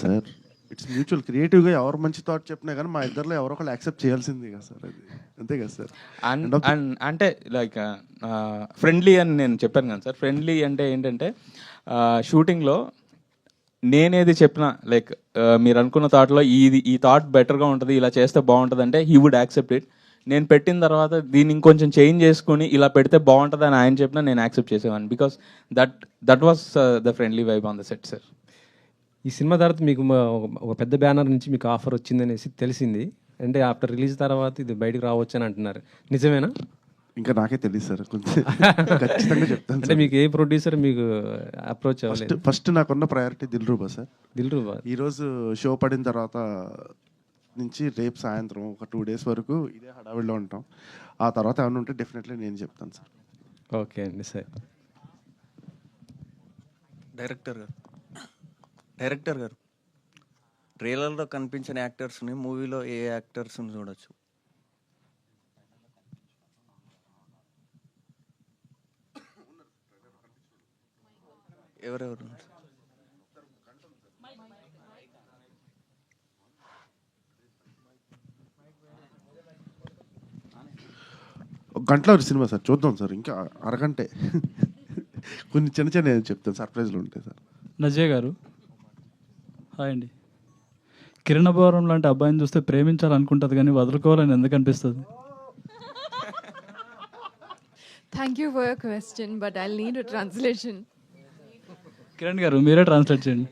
సార్. It's mutual. క్రియేటివ్గా ఎవరు మంచి థాట్ చెప్పినా కానీ మా ఇద్దరిలో ఎవరో ఒకళ్ళు యాక్సెప్ట్ చేయాల్సింది కదా సార్, అది అంతే కదా సార్. అంటే లైక్ ఫ్రెండ్లీ అని నేను చెప్పాను కదా సార్. ఫ్రెండ్లీ అంటే ఏంటంటే షూటింగ్లో నేనేది చెప్పినా, లైక్ మీరు అనుకున్న థాట్లో ఈ థాట్ బెటర్గా ఉంటుంది, ఇలా చేస్తే బాగుంటుంది అంటే హీ వుడ్ యాక్సెప్ట్ ఇట్. నేను పెట్టిన తర్వాత దీన్ని ఇంకొంచెం చేంజ్ చేసుకుని ఇలా పెడితే బాగుంటుందని ఆయన చెప్పినా నేను యాక్సెప్ట్ చేసేవాడిని, because that was the friendly vibe on the set sir. ఈ సినిమా తర్వాత మీకు ఒక పెద్ద బ్యానర్ నుంచి మీకు ఆఫర్ వచ్చిందనేసి తెలిసింది, అంటే ఆఫ్టర్ రిలీజ్ తర్వాత ఇది బయటకు రావచ్చు అని అంటున్నారు, నిజమేనా? ఇంకా నాకే తెలియదు సార్, కొంచెం ఖచ్చితంగా చెప్తాను. అంటే మీకు ఏ ప్రొడ్యూసర్ మీకు అప్రోచ్ అవ్వలేదు? ఫస్ట్ నాకున్న ప్రయారిటీ దిల్రూబా సార్. దిల్రూబా ఈరోజు షో పడిన తర్వాత నుంచి రేపు సాయంత్రం ఒక 2 days వరకు ఇదే హడావిడిలో ఉంటాం. ఆ తర్వాత ఏమైనా ఉంటే డెఫినెట్లీ నేను చెప్తాను సార్. ఓకే అండి సార్. డైరెక్టర్ గారు ట్రైలర్లో కనిపించిన యాక్టర్స్ని మూవీలో ఏ యాక్టర్స్ని చూడొచ్చు? ఎవరెవరు? ఒక గంటలో సినిమా సార్, చూద్దాం సార్, ఇంకా అరగంటే. కొన్ని చిన్న చిన్న చెప్తాను, సర్ప్రైజ్లు ఉంటాయి సార్. నజయ్ గారు హాయ్ అండి. కిరణభవరం లాంటి అబ్బాయిని చూస్తే ప్రేమించాలనుకుంటుంది కానీ వదులుకోవాలని ఎందుకు అనిపిస్తుంది? Thank you for your question, but I'll need a translation. Kiran గారు మీరే ట్రాన్స్లేట్ చేయండి.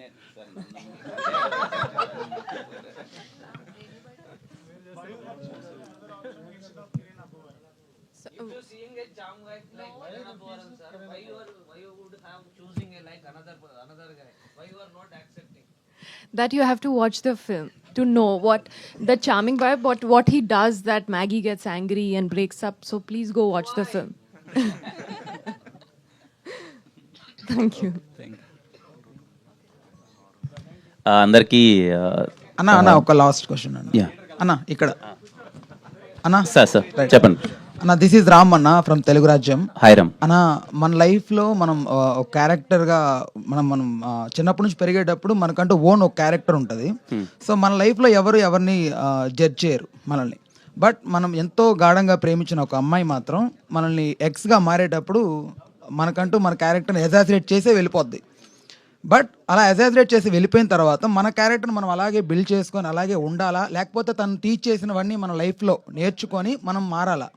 That you have to watch the film to know what the charming boy, but what he does that Maggie gets angry and breaks up. So please go watch the film. Thank you. అందరికీ అన్న ఒక last question అన్న ఇక్కడ అన్న sir చెప్పండి అన్న. This is Ram అన్న from Telugu రాజ్యం. హాయ్ రామ్ అన్న, మన లైఫ్లో మనం ఒక క్యారెక్టర్గా మనం చిన్నప్పటి నుంచి పెరిగేటప్పుడు మనకంటూ ఓన్ ఒక క్యారెక్టర్ ఉంటుంది. సో మన లైఫ్లో ఎవరిని జడ్జ్ చేయరు మనల్ని. బట్ మనం ఎంతో గాఢంగా ప్రేమించిన ఒక అమ్మాయి మాత్రం మనల్ని ఎక్స్గా మారేటప్పుడు మనకంటూ మన క్యారెక్టర్ని ఎజాసిరేట్ చేసే వెళ్ళిపోద్ది. బట్ అలా ఎజాసిరేట్ చేసి వెళ్ళిపోయిన తర్వాత మన క్యారెక్టర్ని మనం అలాగే బిల్డ్ చేసుకొని అలాగే ఉండాలా, లేకపోతే తను టీచ్ చేసినవన్నీ మన లైఫ్లో నేర్చుకొని మనం మారాలా?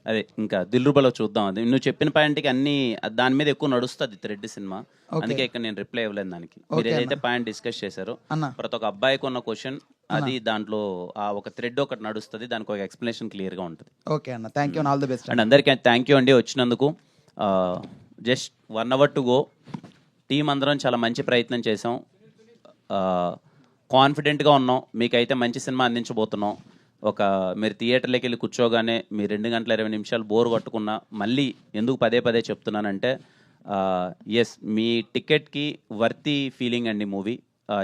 అదే ఇంకా దిల్రుబాలో చూద్దాం. అది నువ్వు చెప్పిన పాయింట్కి అన్ని దాని మీద ఎక్కువ నడుస్తుంది థ్రెడ్ సినిమా, అందుకే ఇక్కడ నేను రిప్లై ఇవ్వలేదు దానికి. మీరు ఏదైతే పాయింట్ డిస్కస్ చేశారో ప్రతి ఒక్క అబ్బాయికి ఉన్న క్వశ్చన్ అది దాంట్లో ఆ ఒక థ్రెడ్ ఒకటి నడుస్తుంది, దానికి ఒక ఎక్స్ప్లెనేషన్ క్లియర్గా ఉంటుంది. ఓకే అన్న, thank you, all the best. And అందరికీ థ్యాంక్ యూ అండి వచ్చినందుకు. Just 1 hour to go. Team అందరం చాలా మంచి ప్రయత్నం చేసాం, కాన్ఫిడెంట్గా ఉన్నాం, మీకైతే మంచి సినిమా అందించబోతున్నాం. మీరు థియేటర్లోకి వెళ్ళి కూర్చోగానే మీ 2 గంటల 20 నిమిషాలు బోర్ కొట్టుకున్నా, మళ్ళీ ఎందుకు పదే చెప్తున్నానంటే ఎస్ మీ టికెట్కి వర్తీ ఫీలింగ్ అండి మూవీ.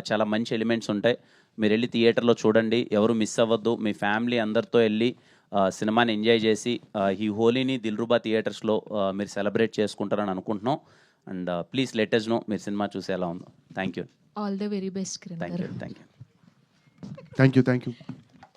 చాలా మంచి ఎలిమెంట్స్ ఉంటాయి, మీరు వెళ్ళి థియేటర్లో చూడండి, ఎవరు మిస్ అవ్వద్దు. మీ ఫ్యామిలీ అందరితో వెళ్ళి సినిమాని ఎంజాయ్ చేసి ఈ హోలీని దిల్రుబా థియేటర్స్లో మీరు సెలబ్రేట్ చేసుకుంటారని అనుకుంటున్నాం. And please let us know మీరు సినిమా చూసి ఎలా ఉందో. Thank you. All the very best. Thank you. Thank you.